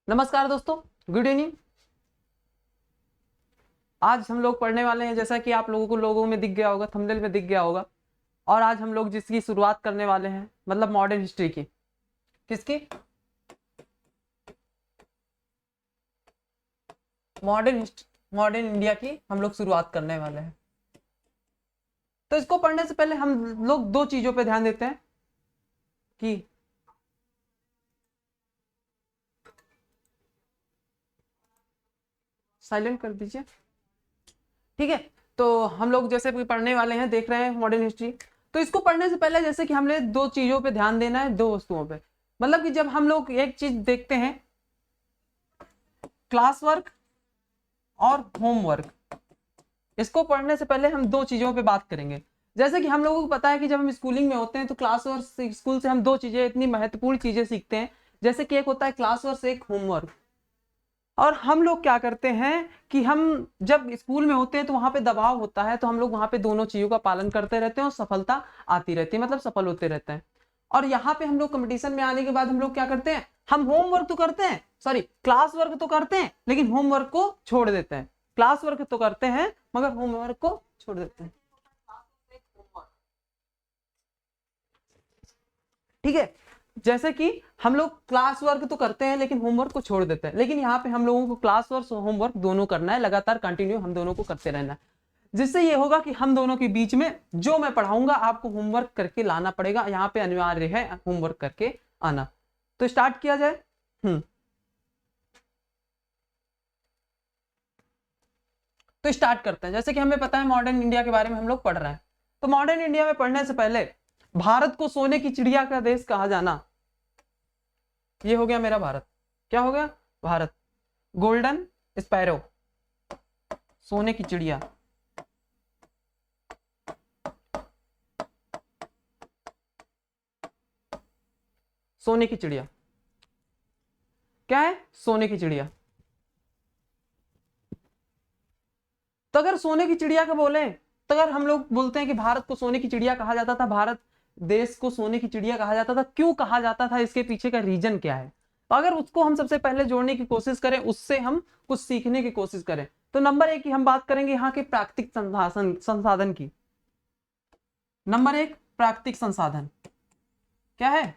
नमस्कार दोस्तों, good evening. आज हम लोग पढ़ने वाले हैं, जैसा कि आप लोगों को लोगों में दिख गया होगा, थंबनेल में दिख गया होगा। और आज हम लोग जिसकी शुरुआत करने वाले हैं, मतलब मॉडर्न हिस्ट्री की। किसकी? मॉडर्न इंडिया की हम लोग शुरुआत करने वाले हैं। तो इसको पढ़ने से पहले हम लोग दो चीजों पे ध्यान देते हैं कि साइलेंट कर दीजिए, ठीक है। तो हम लोग जैसे पढ़ने वाले हैं, देख रहे हैं मॉडर्न हिस्ट्री। तो इसको पढ़ने से पहले जैसे कि हमने दो चीजों पे ध्यान देना है, दो वस्तुओं पे। मतलब कि जब हम लोग एक चीज देखते हैं, क्लास वर्क और होमवर्क, इसको पढ़ने से पहले हम दो चीजों पे बात करेंगे। जैसे कि हम लोगों को पता है कि जब हम स्कूलिंग में होते हैं तो क्लास वर्क स्कूल से हम दो चीजें, इतनी महत्वपूर्ण चीजें सीखते हैं। जैसे कि एक होता है क्लास वर्क, एक होमवर्क। और हम लोग क्या करते हैं कि हम जब स्कूल में होते हैं तो वहां पे दबाव होता है, तो हम लोग वहां पे दोनों चीजों का पालन करते रहते हैं और सफलता आती रहती है, मतलब सफल होते रहते हैं। और यहाँ पे हम लोग कंपटीशन में आने के बाद हम लोग क्या करते हैं, हम होमवर्क तो करते हैं, सॉरी क्लास वर्क तो करते हैं, लेकिन होमवर्क को छोड़ देते हैं। क्लास वर्क तो करते हैं मगर होमवर्क को छोड़ देते हैं, ठीक है। जैसे कि हम लोग क्लास वर्क तो करते हैं लेकिन होमवर्क को छोड़ देते हैं, लेकिन यहाँ पे हम लोगों को क्लास वर्क और होमवर्क दोनों करना है, लगातार कंटिन्यू हम दोनों को करते रहना है। जिससे ये होगा कि हम दोनों के बीच में जो मैं पढ़ाऊंगा आपको होमवर्क करके लाना पड़ेगा, यहाँ पे अनिवार्य है होमवर्क करके आना। तो स्टार्ट किया जाए। तो स्टार्ट करते हैं। जैसे कि हमें पता है मॉडर्न इंडिया के बारे में हम लोग पढ़ रहे हैं, तो मॉडर्न इंडिया में पढ़ने से पहले भारत को सोने की चिड़िया का देश कहा जाना, ये हो गया मेरा भारत। क्या हो गया? भारत। गोल्डन स्पैरो, सोने की चिड़िया। सोने की चिड़िया क्या है? सोने की चिड़िया। तो अगर सोने की चिड़िया का बोले, तो अगर हम लोग बोलते हैं कि भारत को सोने की चिड़िया कहा जाता था, भारत देश को सोने की चिड़िया कहा जाता था, क्यों कहा जाता था, इसके पीछे का रीजन क्या है? तो अगर उसको हम सबसे पहले जोड़ने की कोशिश करें, उससे हम कुछ सीखने की कोशिश करें, तो नंबर एक की हम बात करेंगे यहाँ के प्राकृतिक संसाधन की। नंबर एक, प्राकृतिक संसाधन क्या है?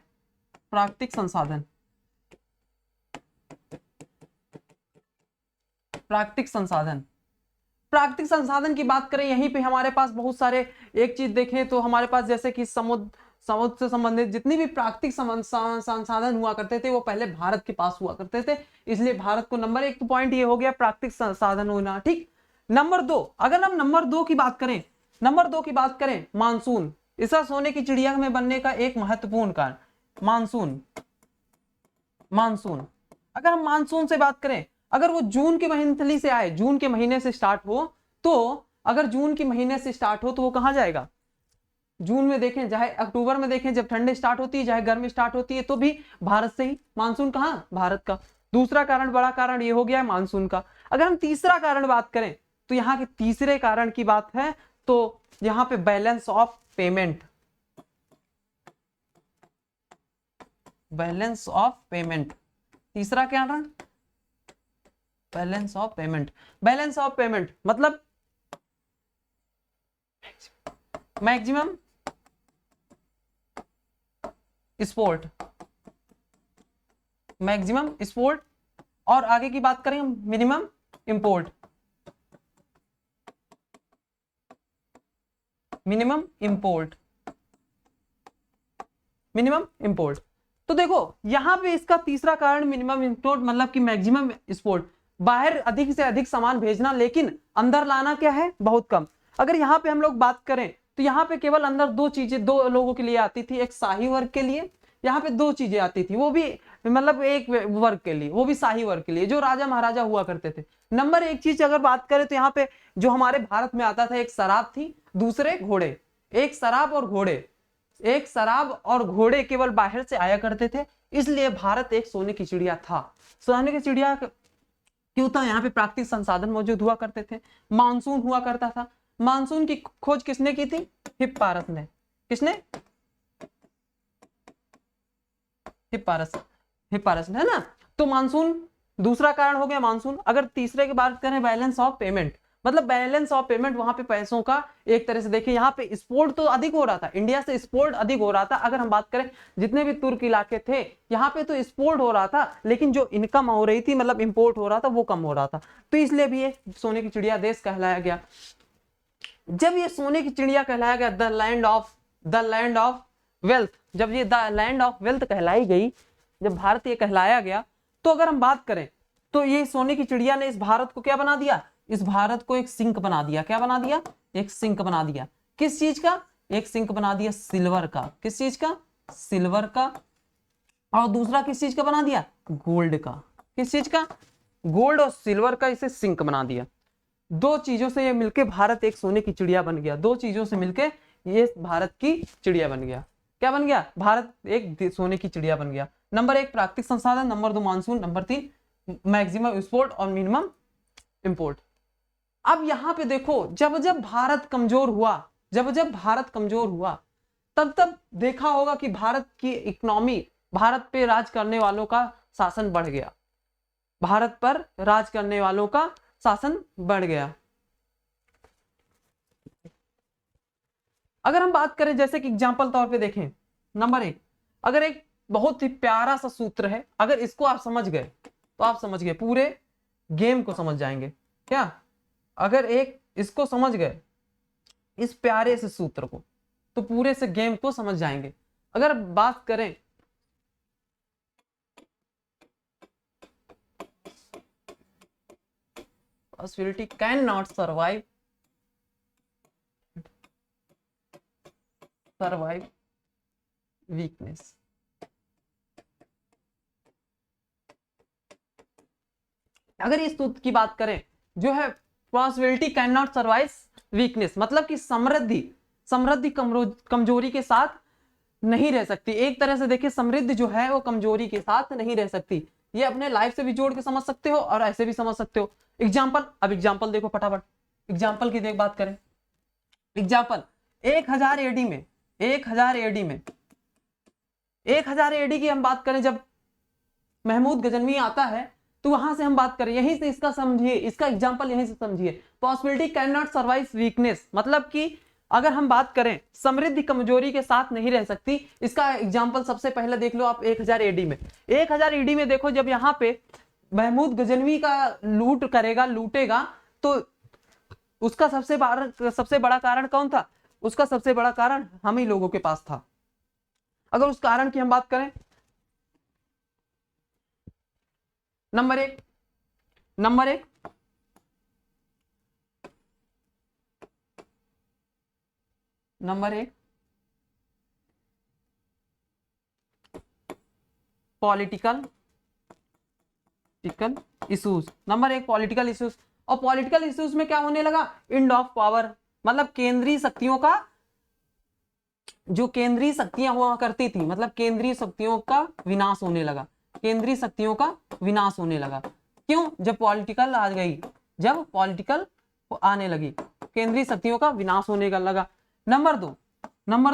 प्राकृतिक संसाधन। प्राकृतिक संसाधन, प्राकृतिक संसाधन की बात करें, यहीं पे हमारे पास बहुत सारे, एक चीज देखें तो हमारे पास जैसे कि समुद्र से संबंधित जितनी भी प्राकृतिक संसाधन हुआ करते थे वो पहले भारत के पास हुआ करते थे, इसलिए भारत को नंबर एक। तो पॉइंट ये हो गया प्राकृतिक संसाधन होना, ठीक। नंबर दो, अगर हम नंबर दो की बात करें, मानसून, इसका सोने की चिड़िया में बनने का एक महत्वपूर्ण कारण मानसून। अगर हम मानसून से बात करें, अगर वो जून के महीने से आए, जून के महीने से स्टार्ट हो, तो अगर जून के महीने से स्टार्ट हो तो वो कहां जाएगा? जून में देखें, चाहे अक्टूबर में देखें, जब ठंडी स्टार्ट होती है, चाहे गर्मी स्टार्ट होती है, तो भी भारत से ही। मानसून कहां? भारत का। दूसरा कारण, बड़ा कारण ये हो गया मानसून का। अगर हम तीसरा कारण बात करें, तो यहाँ के तीसरे कारण की बात है, तो यहाँ पे बैलेंस ऑफ पेमेंट। तीसरा कारण बैलेंस ऑफ पेमेंट मतलब मैक्सिमम एक्सपोर्ट, और आगे की बात करें मिनिमम इंपोर्ट। तो देखो यहां पे इसका तीसरा कारण मिनिमम इंपोर्ट, मतलब कि मैक्सिमम एक्सपोर्ट, बाहर अधिक से अधिक सामान भेजना, लेकिन अंदर लाना क्या है? बहुत कम। अगर यहाँ पे हम लोग बात करें तो यहाँ पे केवल अंदर दो चीजें दो लोगों के लिए आती थी, एक शाही वर्ग के लिए, यहाँ पे दो चीजें आती थी, वो भी मतलब एक वर्ग के लिए, वो भी शाही वर्ग के लिए, जो राजा महाराजा हुआ करते थे। नंबर एक चीज अगर बात करें तो यहाँ पे जो हमारे भारत में आता था, एक शराब थी, दूसरे घोड़े। एक शराब और घोड़े केवल बाहर से आया करते थे, इसलिए भारत एक सोने की चिड़िया था। सोने की चिड़िया क्यों था? यहाँ पे प्राकृतिक संसाधन मौजूद हुआ करते थे, मानसून हुआ करता था। मानसून की खोज किसने की थी? हिप्पारस ने। किसने? हिप्पारस ने, है ना। तो मानसून दूसरा कारण हो गया मानसून। अगर तीसरे की बात करें बैलेंस ऑफ पेमेंट, मतलब बैलेंस ऑफ पेमेंट, वहां पे पैसों का एक तरह से देखिए, यहाँ पे एक्सपोर्ट तो अधिक हो रहा था, इंडिया से एक्सपोर्ट अधिक हो रहा था। अगर हम बात करें जितने भी तुर्क इलाके थे यहाँ पे तो एक्सपोर्ट हो रहा था, लेकिन जो इनकम हो रही थी मतलब इंपोर्ट हो रहा था वो कम हो रहा था, तो इसलिए भी ये सोने की चिड़िया देश कहलाया गया। जब ये सोने की चिड़िया कहलाया गया, द लैंड ऑफ वेल्थ, जब ये द लैंड ऑफ वेल्थ कहलाई गई, जब भारत ये कहलाया गया, तो अगर हम बात करें तो ये सोने की चिड़िया ने इस भारत को क्या बना दिया, इस भारत को एक सिंक बना दिया। क्या बना दिया? एक सिंक बना दिया। किस चीज का? एक सिंक बना दिया सिल्वर का। किस चीज का? सिल्वर का। और दूसरा किस चीज का बना दिया? गोल्ड का। किस चीज का? गोल्ड और सिल्वर का इसे सिंक बना दिया। दो चीजों से ये मिलके भारत एक सोने की चिड़िया बन गया। दो चीजों से मिलके ये भारत की चिड़िया बन गया। क्या बन गया? भारत एक सोने की चिड़िया बन गया। नंबर 1 प्राकृतिक संसाधन, number 2 monsoon, number 3 maximum export और मिनिमम इंपोर्ट। अब यहां पे देखो, जब जब भारत कमजोर हुआ, जब जब भारत कमजोर हुआ, तब तब देखा होगा कि भारत की इकोनॉमी, भारत पे राज करने वालों का शासन बढ़ गया। भारत पर राज करने वालों का शासन बढ़ गया। अगर हम बात करें जैसे कि एग्जांपल तौर पे देखें, नंबर 1, अगर एक बहुत ही प्यारा सा सूत्र है, अगर इसको आप समझ गए तो आप समझ गए, पूरे गेम को समझ जाएंगे। क्या? अगर एक इसको समझ गए, इस प्यारे से सूत्र को, तो पूरे से गेम को समझ जाएंगे। अगर बात करें possibility cannot survive weakness, अगर इस सूत्र की बात करें जो है possibility can not survive weakness, मतलब कि समृद्धि कमजोरी के साथ नहीं रह सकती। एक तरह से देखिए, समृद्धि जो है वो कमजोरी के साथ नहीं रह सकती। ये अपने लाइफ से भी जोड़ के समझ सकते हो और ऐसे भी समझ सकते हो। एग्जाम्पल, अब एग्जाम्पल देखो फटाफट, एग्जाम्पल की बात करें। एग्जाम्पल 1000 एडी में, 1000 एडी में, 1000 एडी की हम बात करें, जब महमूद गजनवी आता है तो वहां से हम बात करें, यहीं से इसका समझिए, इसका एग्जाम्पल यहीं से समझिए। Possibility can not survive weakness, मतलब कि अगर हम बात करें समृद्धि कमजोरी के साथ नहीं रह सकती, इसका एग्जाम्पल सबसे पहले देख लो आप 1000 एडी में। 1000 एडी में देखो, जब यहाँ पे महमूद गजनवी का लूटेगा, तो उसका सबसे बड़ा कारण कौन था? उसका सबसे बड़ा कारण हम ही लोगों के पास था। अगर उस कारण की हम बात करें, नंबर एक political issues. Number 1 political issues. और पॉलिटिकल इश्यूज में क्या होने लगा? एंड ऑफ पावर, मतलब केंद्रीय शक्तियों का, जो केंद्रीय शक्तियां हुआ करती थी, मतलब केंद्रीय शक्तियों का विनाश होने लगा। केंद्रीय शक्तियों का विनाश होने लगा। क्यों? जब पॉलिटिकल आ गई, जब पॉलिटिकल आने लगी, केंद्रीय शक्तियों का विनाश होने का लगा। नंबर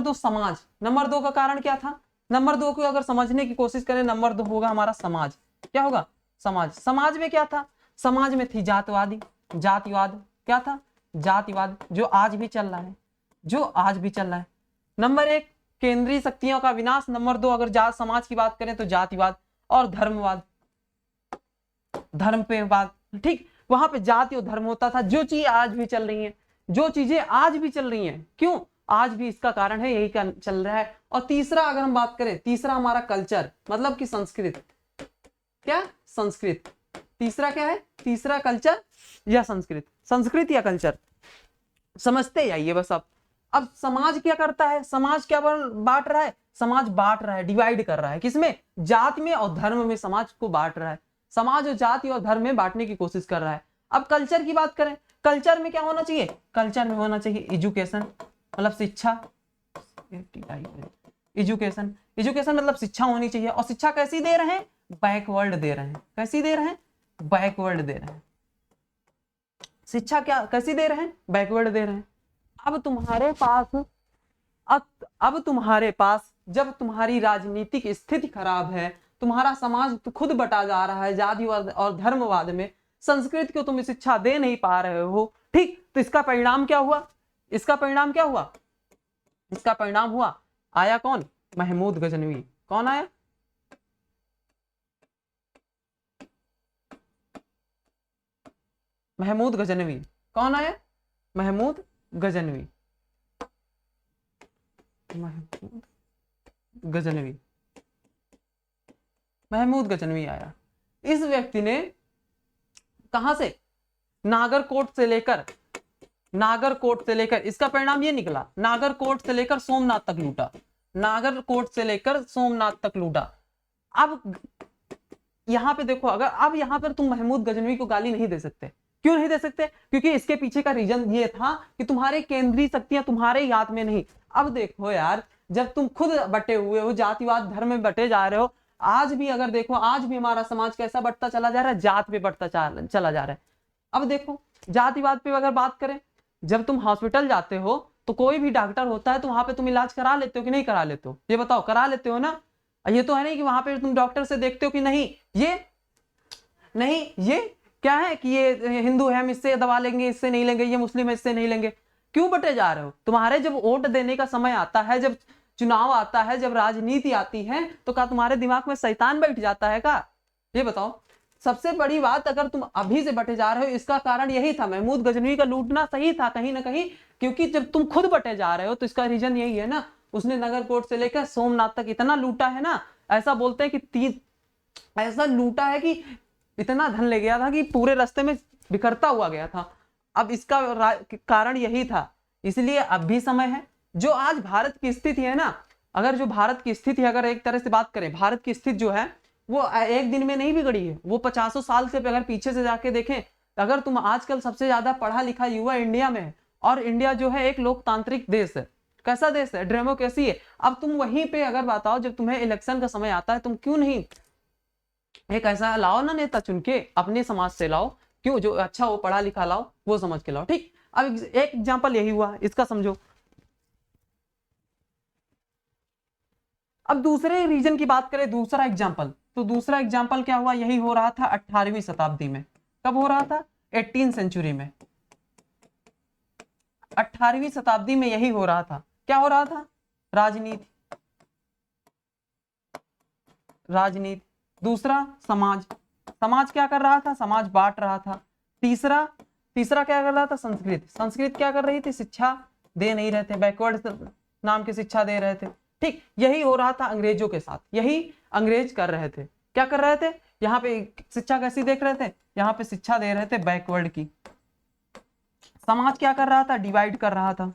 2 समाज। नंबर 2 का कारण क्या था? नंबर 2 को अगर समझने की कोशिश करें, नंबर 2 होगा हमारा समाज। क्या होगा? समाज। समाज में क्या था? समाज में थी जातिवाद। क्या था? जातिवाद, जो आज भी चल रहा है। नंबर 1 केंद्रीय शक्तियों का विनाश। नंबर 2 अगर समाज की बात करें तो जातिवाद और धर्मवाद, धर्म पे बात, ठीक, वहां पे जाति और धर्म होता था। जो चीज आज भी चल रही है, जो चीजें आज भी चल रही हैं, क्यों? आज भी इसका कारण है, यही चल रहा है। और तीसरा अगर हम बात करें, तीसरा हमारा कल्चर, मतलब कि संस्कृत। क्या? संस्कृत। तीसरा क्या है? तीसरा कल्चर या संस्कृत या कल्चर, समझते जाइए बस। अब समाज क्या करता है? समाज क्या बांट रहा है? समाज बांट रहा है, डिवाइड कर रहा है। किसमें? जाति में और धर्म में समाज को बांट रहा है। समाज और जाति और धर्म में बांटने की कोशिश कर रहा है। अब कल्चर की बात करें, कल्चर में क्या होना चाहिए? कल्चर में होना चाहिए एजुकेशन, मतलब शिक्षा। एजुकेशन मतलब शिक्षा होनी चाहिए। और शिक्षा कैसी दे रहे हैं? बैकवर्ड दे रहे हैं। कैसी दे रहे हैं? बैकवर्ड दे रहे हैं। शिक्षा क्या कैसी दे रहे हैं? बैकवर्ड दे रहे हैं। अब तुम्हारे पास जब तुम्हारी राजनीतिक स्थिति खराब है, तुम्हारा समाज तो खुद बटा जा रहा है जातिवाद और धर्मवाद में, संस्कृत को तुम शिक्षा दे नहीं पा रहे हो, ठीक, तो इसका परिणाम क्या हुआ? इसका परिणाम क्या हुआ? इसका परिणाम हुआ, आया कौन? महमूद गजनवी। कौन आया? महमूद गजनवी। कौन आया? महमूद गजनवी। महमूद गजनवी, महमूद गजनवी आया। इस व्यक्ति ने कहां से? नागरकोट से लेकर इसका परिणाम ये निकला, नागरकोट से लेकर सोमनाथ तक लूटा, नागरकोट से लेकर सोमनाथ तक लूटा। अब यहां पे देखो, अगर अब यहां पर तुम महमूद गजनवी को गाली नहीं दे सकते। क्यों नहीं दे सकते? क्योंकि इसके पीछे का रीजन ये था कि तुम्हारे केंद्रीय शक्तियां तुम्हारे याद में नहीं। अब देखो यार, जब तुम खुद बटे हुए हो, जातिवाद धर्म में बटे जा रहे हो, आज भी अगर देखो, आज भी हमारा समाज कैसा बढ़ता चला जा रहा है? जात पे बढ़ता चला जा रहा है। अब देखो, जातिवाद पे अगर बात करें, जब तुम हॉस्पिटल जाते हो तो कोई भी डॉक्टर होता है, तो वहां पे तुम इलाज करा लेते हो कि नहीं करा लेते हो? ये बताओ, करा लेते हो ना? ये तो है नहीं कि वहां पे तुम डॉक्टर से देखते हो कि नहीं ये नहीं, ये क्या है कि ये हिंदू है, हम इससे दवा लेंगे, इससे नहीं लेंगे, ये मुस्लिम है, इससे नहीं लेंगे। क्यों बटे जा रहे हो? तुम्हारे जब वोट देने का समय आता है, जब चुनाव आता है, जब राजनीति आती है, तो क्या तुम्हारे दिमाग में शैतान बैठ जाता है का? ये बताओ। सबसे बड़ी बात, अगर तुम अभी से बटे जा रहे हो, इसका कारण यही था, महमूद गजनवी का लूटना सही था कहीं ना कहीं, क्योंकि जब तुम खुद बटे जा रहे हो तो इसका रीजन यही है ना। उसने नगरकोट से लेकर सोमनाथ तक इतना लूटा है ना, ऐसा बोलते हैं कि ऐसा लूटा है कि इतना धन ले गया था कि पूरे रास्ते में बिखरता हुआ गया था। अब इसका कारण यही था, इसलिए अब भी समय है। जो आज भारत की स्थिति है ना, अगर जो भारत की स्थिति, अगर एक तरह से बात करें, भारत की स्थिति जो है वो एक दिन में नहीं बिगड़ी है, वो 50 साल से अगर पीछे से जाके देखें, अगर तुम आजकल सबसे ज्यादा पढ़ा लिखा युवा इंडिया में है, और इंडिया जो है एक लोकतांत्रिक देश है। कैसा देश है? डेमोक्रेसी है। अब तुम वहीं पे अगर बताओ, जब तुम्हें इलेक्शन का समय आता है, तुम क्यों नहीं एक ऐसा लाओ ना नेता चुन के, अपने समाज से लाओ, क्यों, जो अच्छा हो, पढ़ा लिखा लाओ, वो समझ के लाओ, ठीक। अब एक एग्जांपल यही हुआ, इसका समझो। अब दूसरे रीजन की बात करें, दूसरा एग्जांपल, तो दूसरा एग्जांपल क्या हुआ? यही हो रहा था 18वीं शताब्दी में। कब हो रहा था? 18th सेंचुरी में, 18वीं शताब्दी में यही हो रहा था। क्या हो रहा था? राजनीति, राजनीति। दूसरा समाज, समाज क्या कर रहा था? समाज बांट रहा था। तीसरा क्या कर रहा था? संस्कृत, संस्कृत क्या कर रही थी? शिक्षा दे नहीं रहे थे, बैकवर्ड नाम की शिक्षा दे रहे थे, ठीक। यही हो रहा था अंग्रेजों के साथ, यही अंग्रेज कर रहे थे। क्या कर रहे थे? यहाँ पे शिक्षा कैसी देख रहे थे? यहाँ पे शिक्षा दे रहे थे बैकवर्ड की। समाज क्या कर रहा था? डिवाइड कर रहा था,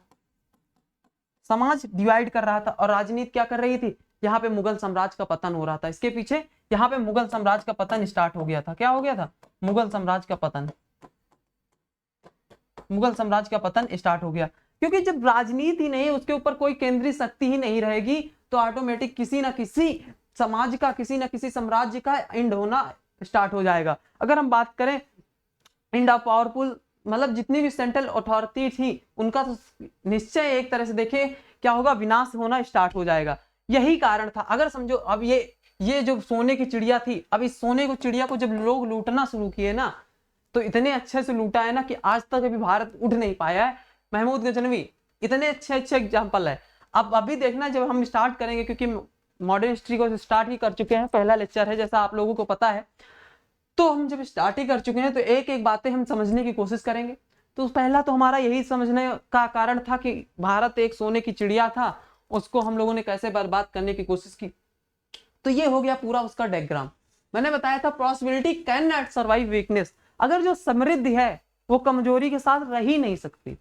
समाज डिवाइड कर रहा था। और राजनीति क्या कर रही थी? यहाँ पे मुगल साम्राज्य का पतन हो रहा था, इसके पीछे यहाँ पे मुगल साम्राज्य का पतन स्टार्ट हो गया था। क्या हो गया था? मुगल साम्राज्य का पतन, मुगल साम्राज्य का पतन स्टार्ट हो गया। क्योंकि जब राजनीति नहीं, उसके ऊपर कोई केंद्रीय शक्ति ही नहीं रहेगी, तो ऑटोमेटिक किसी ना किसी समाज का, किसी ना किसी साम्राज्य का एंड होना स्टार्ट हो जाएगा। अगर हम बात करें एंड ऑफ पावरफुल, मतलब जितनी भी सेंट्रल अथॉरिटी थी, उनका तो निश्चय एक तरह से देखे क्या होगा? विनाश होना स्टार्ट हो जाएगा। यही कारण था। अगर समझो, अब ये जो सोने की चिड़िया थी, अब इस सोने को चिड़िया को जब लोग लूटना शुरू किए ना, तो इतने अच्छे से लूटा है ना कि आज तक अभी भारत उठ नहीं पाया है। महमूद गजनवी इतने अच्छे एग्जाम्पल है। अब अभी देखना, जब हम स्टार्ट करेंगे, क्योंकि मॉडर्न हिस्ट्री को स्टार्ट ही कर चुके हैं, पहला लेक्चर है जैसा आप लोगों को पता है, तो हम जब स्टार्ट ही कर चुके हैं, तो एक एक बातें हम समझने की कोशिश करेंगे। तो पहला तो हमारा यही समझने का कारण था कि भारत एक सोने की चिड़िया था, उसको हम लोगों ने कैसे बर्बाद करने की कोशिश की। तो ये हो गया पूरा उसका डायग्राम। मैंने बताया था prosperity can not survive weakness. अगर जो समृद्धि है वो कमजोरी के साथ रह ही नहीं सकती,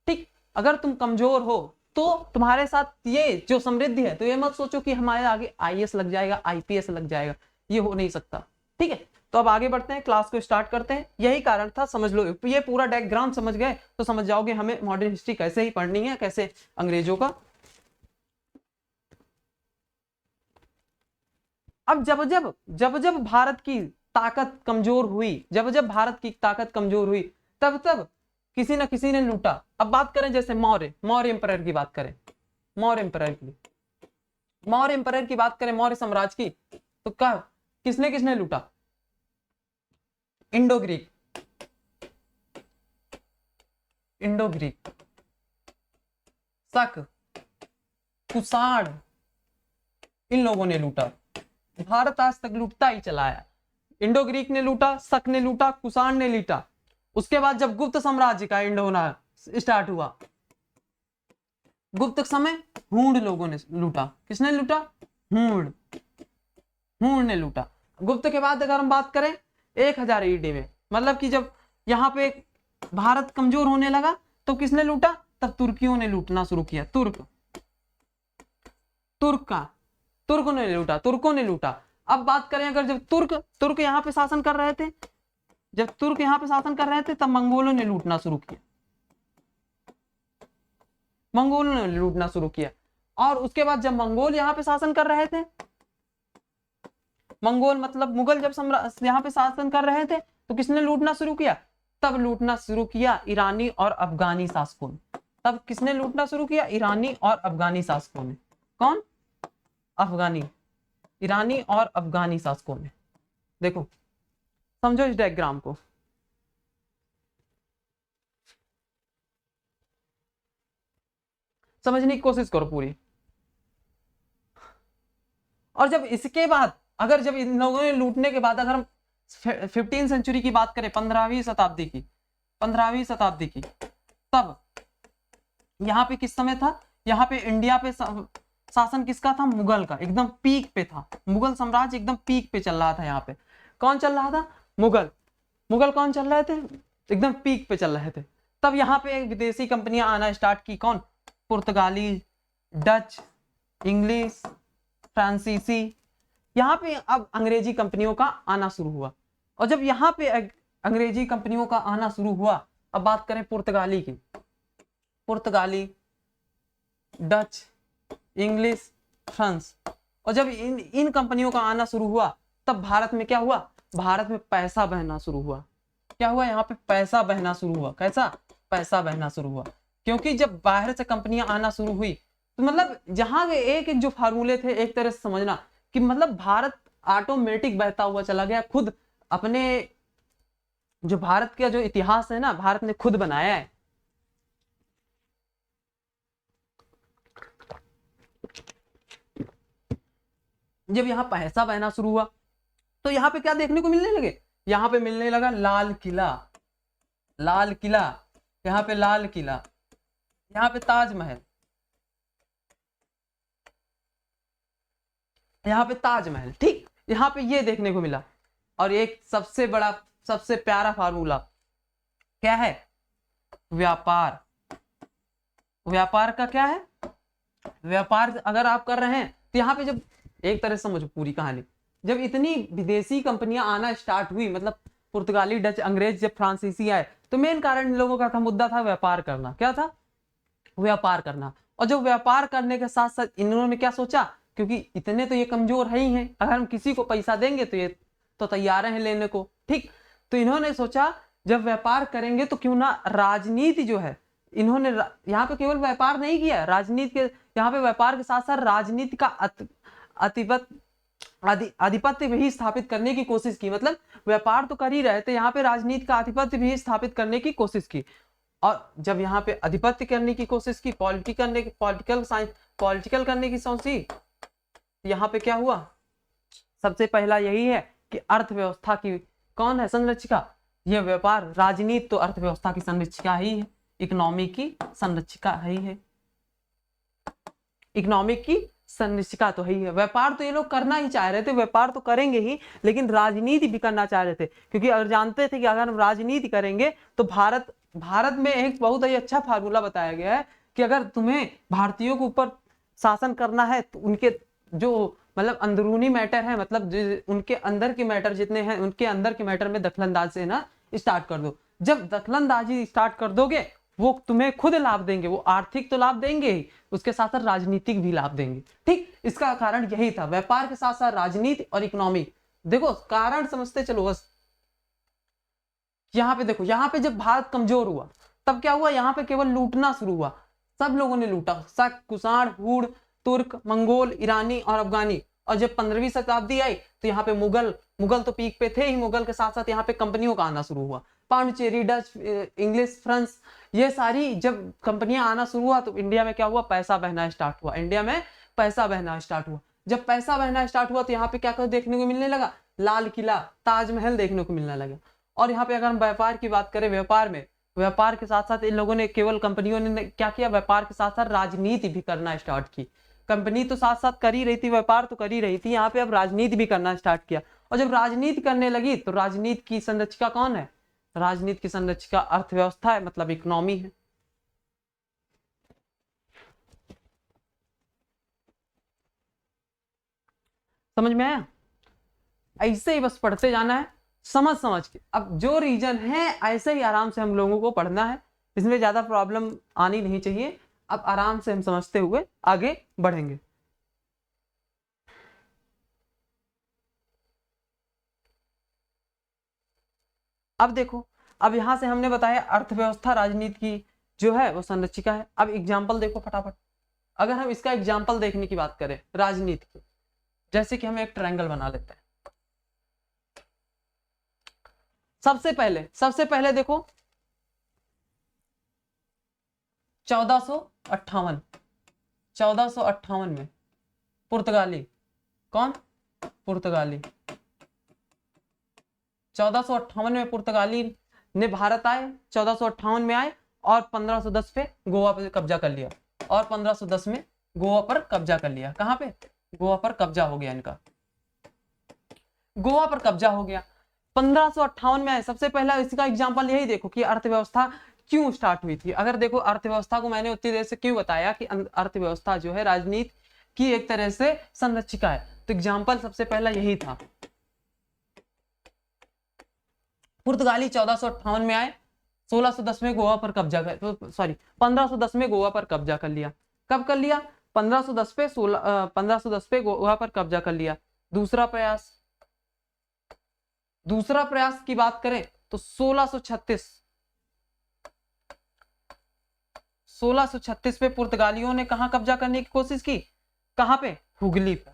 ठीक। अगर तुम कमजोर हो तो तुम्हारे साथ ये जो समृद्धि है, तो ये मत सोचो कि हमारे आगे आईएएस लग जाएगा, आईपीएस लग जाएगा, ये हो नहीं सकता, ठीक है। तो अब आगे बढ़ते हैं, क्लास को स्टार्ट करते हैं। यही कारण था, समझ लो, ये पूरा डायग्राम समझ गए तो समझ जाओगे हमें मॉडर्न हिस्ट्री कैसे ही पढ़नी है, कैसे अंग्रेजों का। अब जब भारत की ताकत कमजोर हुई, जब भारत की ताकत कमजोर हुई, तब किसी न किसी ने लूटा। अब बात करें जैसे मौर्य एम्परर की बात करें, मौर्य एम्परर की बात करें, मौर्य साम्राज्य की, तो कब किसने किसने लूटा? इंडो ग्रीक, इंडो ग्रीक, शक, कुषाण, इन लोगों ने लूटा। भारत आज तक लूटता ही चला है। इंडो ग्रीक ने लूटा, शक ने लूटा, कुषाण ने लूटा। उसके बाद जब गुप्त साम्राज्य का एंड होना स्टार्ट हुआ, गुप्त समय हूण लोगों ने लूटा। किसने लूटा? हूण, हूण ने लूटा। गुप्त के बाद अगर हम बात करें 1000 ईडी में, मतलब कि जब यहाँ पे भारत कमजोर होने लगा तो किसने लूटा? तब तुर्कियों ने लूटना शुरू किया। तुर्कों ने लूटा, तुर्कों ने लूटा। अब बात करें अगर जब तुर्क यहाँ पे शासन कर रहे थे, जब तुर्क यहाँ पे शासन कर रहे थे तब मंगोलों ने लूटना शुरू किया, मंगोलों ने लूटना शुरू किया। और उसके बाद जब मंगोल यहाँ पे शासन कर रहे थे, मंगोल मतलब मुगल जब यहाँ पे शासन कर रहे थे तो किसने लूटना शुरू किया? तब लूटना शुरू किया ईरानी और अफगानी शासकों ने। तब किसने लूटना शुरू किया? ईरानी और अफगानी शासकों ने। कौन? अफगानी, ईरानी और अफगानी शासकों ने। देखो समझो इस डायग्राम को, समझने की कोशिश करो पूरी। और जब इसके बाद अगर जब इन लोगों ने लूटने के बाद अगर हम 15वीं सेंचुरी की बात करें, 15वीं शताब्दी की, 15वीं शताब्दी की, तब यहाँ पे किस समय था? यहाँ पे इंडिया पे शासन किसका था? मुगल का। एकदम पीक पे था, मुगल साम्राज्य एकदम पीक पे चल रहा था। यहाँ पे कौन चल रहा था? मुगल। मुगल कौन चल रहे थे? एकदम पीक पे चल रहे थे। तब यहाँ पे विदेशी कंपनियां आना स्टार्ट की। कौन? पुर्तगाली, डच, इंग्लिश, फ्रांसीसी। यहाँ पे अब अंग्रेजी कंपनियों का आना शुरू हुआ। और जब यहाँ पे अंग्रेजी कंपनियों का आना शुरू हुआ, अब बात करें पुर्तगाली की, पुर्तगाली, डच, इंग्लिश, फ्रांस। और जब इन कंपनियों का आना शुरू हुआ तब भारत में क्या हुआ? भारत में पैसा बहना शुरू हुआ। क्या हुआ? यहाँ पे पैसा बहना शुरू हुआ। कैसा? पैसा बहना शुरू हुआ। क्योंकि जब बाहर से कंपनियां आना शुरू हुई तो मतलब जहां एक एक जो फार्मूले थे, एक तरह से समझना कि मतलब भारत ऑटोमेटिक बहता हुआ चला गया। खुद अपने जो भारत का जो इतिहास है ना, भारत ने खुद बनाया है। जब यहाँ पैसा बहना शुरू हुआ तो यहाँ पे क्या देखने को मिलने लगे? यहाँ पे मिलने लगा लाल किला, लाल किला, यहाँ पे लाल किला, यहाँ पे ताजमहल, यहाँ पे ताजमहल। ठीक, यहाँ पे ये देखने को मिला। और एक सबसे बड़ा, सबसे प्यारा फार्मूला क्या है? व्यापार। व्यापार का क्या है? व्यापार अगर आप कर रहे हैं तो यहाँ पे जब एक तरह से समझो पूरी कहानी, जब इतनी विदेशी कंपनियां आना स्टार्ट हुई, मतलब पुर्तगाली, डच, अंग्रेज, जब फ्रांसीसी आए, तो मेन कारण इन लोगों का था, मुद्दा था व्यापार करना। क्या था? व्यापार करना। और जब व्यापार करने के साथ साथ इन्होंने क्या सोचा, क्योंकि इतने तो ये कमजोर है ही हैं, अगर हम किसी को पैसा देंगे तो ये तो तैयार हैं लेने को। ठीक, तो इन्होंने सोचा जब व्यापार करेंगे तो क्यों ना राजनीति जो है, इन्होंने यहाँ पे केवल व्यापार नहीं किया, राजनीति के यहाँ पे व्यापार के साथ साथ राजनीति का आधिपत्य भी स्थापित करने की कोशिश की। मतलब व्यापार तो कर ही रहे थे, यहाँ पे राजनीति का आधिपत्य भी स्थापित करने की कोशिश की। और जब यहाँ पे आधिपत्य करने की कोशिश की, पॉलिटिकल करने की सोची, यहाँ पे क्या हुआ? सबसे पहला यही है कि अर्थव्यवस्था की कौन है संरक्षिका? यह व्यापार। राजनीति तो अर्थव्यवस्था की संरक्षिका ही है, इकोनॉमी की संरक्षिका ही है, इकोनॉमिक की संरक्षिका तो ही है। व्यापार तो ये लोग करना ही चाह रहे थे, व्यापार तो करेंगे ही, लेकिन राजनीति भी करना चाह रहे थे, क्योंकि अगर जानते थे कि अगर हम राजनीति करेंगे तो भारत में एक बहुत ही अच्छा फार्मूला बताया गया है कि अगर तुम्हें भारतीयों के ऊपर शासन करना है तो उनके जो मतलब अंदरूनी मैटर है, मतलब उनके अंदर के मैटर जितने हैं, उनके अंदर के मैटर में दखलंदाजी से ना स्टार्ट कर दो। जब दखलंदाजी स्टार्ट कर दोगे वो तुम्हें खुद लाभ देंगे, वो आर्थिक तो लाभ देंगे ही, उसके साथ साथ राजनीतिक भी लाभ देंगे। ठीक, इसका कारण यही था, व्यापार के साथ साथ राजनीति और इकोनॉमी। देखो कारण समझते चलो बस। यहाँ पे देखो, यहाँ पे जब भारत कमजोर हुआ तब क्या हुआ? यहाँ पे केवल लूटना शुरू हुआ, सब लोगों ने लूटा। शक, कुषाण, हूण, तुर्क, मंगोल, ईरानी और अफगानी, और जब 15वीं शताब्दी आई तो यहाँ पे मुगल तो पीक पे थे ही, मुगल के साथ साथ यहाँ पे कंपनियों का आना शुरू हुआ। पांडिचेरी, डच, इंग्लिश, फ्रांस, ये सारी जब कंपनियां आना शुरू हुआ तो इंडिया में क्या हुआ, पैसा बहना स्टार्ट हुआ। इंडिया में पैसा बहना स्टार्ट हुआ। जब पैसा बहना स्टार्ट हुआ तो यहाँ पे क्या कुछ देखने को मिलने लगा, लाल किला, ताजमहल देखने को मिलने लगा। और यहाँ पे अगर हम व्यापार की बात करें, व्यापार के साथ साथ इन लोगों ने, केवल कंपनियों ने क्या किया, व्यापार के साथ साथ राजनीति भी करना स्टार्ट की। कंपनी तो साथ साथ कर ही रही थी, व्यापार तो कर ही रही थी, यहाँ पे अब राजनीति भी करना स्टार्ट किया। और जब राजनीति करने लगी तो राजनीति की संरचिका कौन है, राजनीति की संरचिका अर्थव्यवस्था है, मतलब इकोनॉमी है। समझ में आया? ऐसे ही बस पढ़ते जाना है, समझ समझ के। अब जो रीजन है ऐसे ही आराम से हम लोगों को पढ़ना है, इसमें ज्यादा प्रॉब्लम आनी नहीं चाहिए। अब आराम से हम समझते हुए आगे बढ़ेंगे। अब देखो, अब यहां से हमने बताया अर्थव्यवस्था राजनीति की जो है वो संरचिका है। अब एग्जाम्पल देखो फटाफट। अगर हम इसका एग्जाम्पल देखने की बात करें राजनीति की, जैसे कि हम एक ट्रायंगल बना लेते हैं। सबसे पहले देखो 1458 में पुर्तगाली, कौन, पुर्तगाली, 1458 में पुर्तगाली ने भारत आए, 1458 में आए और 1510 पे गोवा पे कब्जा कर लिया। और 1510 में गोवा पर कब्जा कर लिया। कहां पे, गोवा पर कब्जा हो गया इनका, गोवा पर कब्जा हो गया। 1558 में आए। सबसे पहला इसका एग्जांपल यही देखो कि अर्थव्यवस्था क्यों स्टार्ट हुई थी। अगर देखो अर्थव्यवस्था को मैंने उतनी देर से क्यों बताया कि अर्थव्यवस्था जो है राजनीति की एक तरह से संरचिका है, तो एग्जाम्पल सबसे पहला यही था। पुर्तगाली 1458 में आए, 1610 में गोवा पर कब्जा कर, 1510 में गोवा पर कब्जा कर लिया। कब कर लिया, 1510 पे गोवा पर कब्जा कर लिया। दूसरा प्रयास की बात करें तो 1636 पे पुर्तगालियों ने कहां कब्जा करने की कोशिश की, कहां पे, हुगली पर।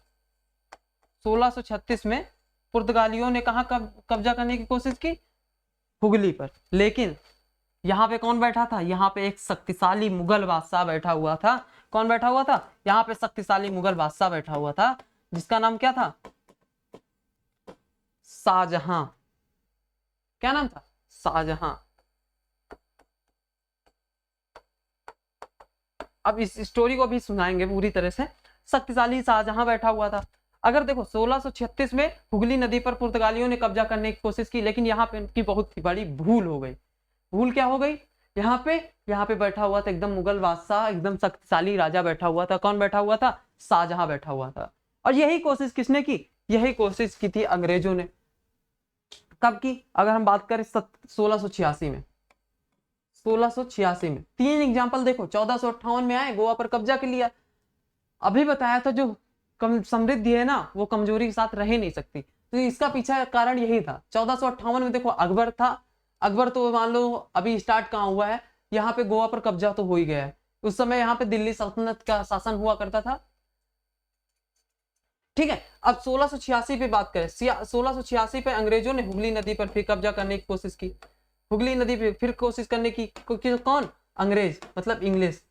1636 में पुर्तगालियों ने कहां कब्जा करने की कोशिश की, हुगली पर। लेकिन यहाँ पे कौन बैठा था, यहाँ पे एक शक्तिशाली मुगल बादशाह बैठा हुआ था। कौन बैठा हुआ था, यहाँ पे शक्तिशाली मुगल बादशाह बैठा हुआ था, जिसका नाम क्या था, शाहजहां। क्या नाम था, शाहजहां। अब इस स्टोरी को भी सुनाएंगे पूरी तरह से। शक्तिशाली शाहजहां बैठा हुआ था। अगर देखो 1636 में हुगली नदी पर पुर्तगालियों ने कब्जा करने की कोशिश की, लेकिन यहाँ पे उनकी बहुत ही बड़ी भूल हो गई। भूल क्या हो गई, यहाँ पे बैठा हुआ था एकदम मुगल बादशाह, एकदम शक्तिशाली राजा बैठा हुआ था। कौन बैठा हुआ था, शाहजहां बैठा हुआ था। और यही कोशिश किसने की, यही कोशिश की थी अंग्रेजों ने। कब की, अगर हम बात करें 1686 में। 1686 में तीन एग्जाम्पल देखो। 1458 में आए, गोवा पर कब्जा कर लिया। अभी बताया था जो समृद्धि है ना वो कमजोरी के साथ रह ही नहीं सकती, तो इसका पीछे कारण यही था। 1458 में देखो अकबर था। अकबर तो मान लो अभी स्टार्ट कहाँ हुआ है, यहाँ पे गोवा पर कब्जा तो हो ही गया है। उस समय यहाँ पे दिल्ली सल्तनत का शासन हुआ करता था। ठीक है, अब 1686 पे बात करें। 1686 पे अंग्रेजों ने हुगली नदी पर फिर कब्जा करने की कोशिश की। हुगली नदी पे फिर कोशिश करने की कौन, अंग्रेज, मतलब इंग्लिश।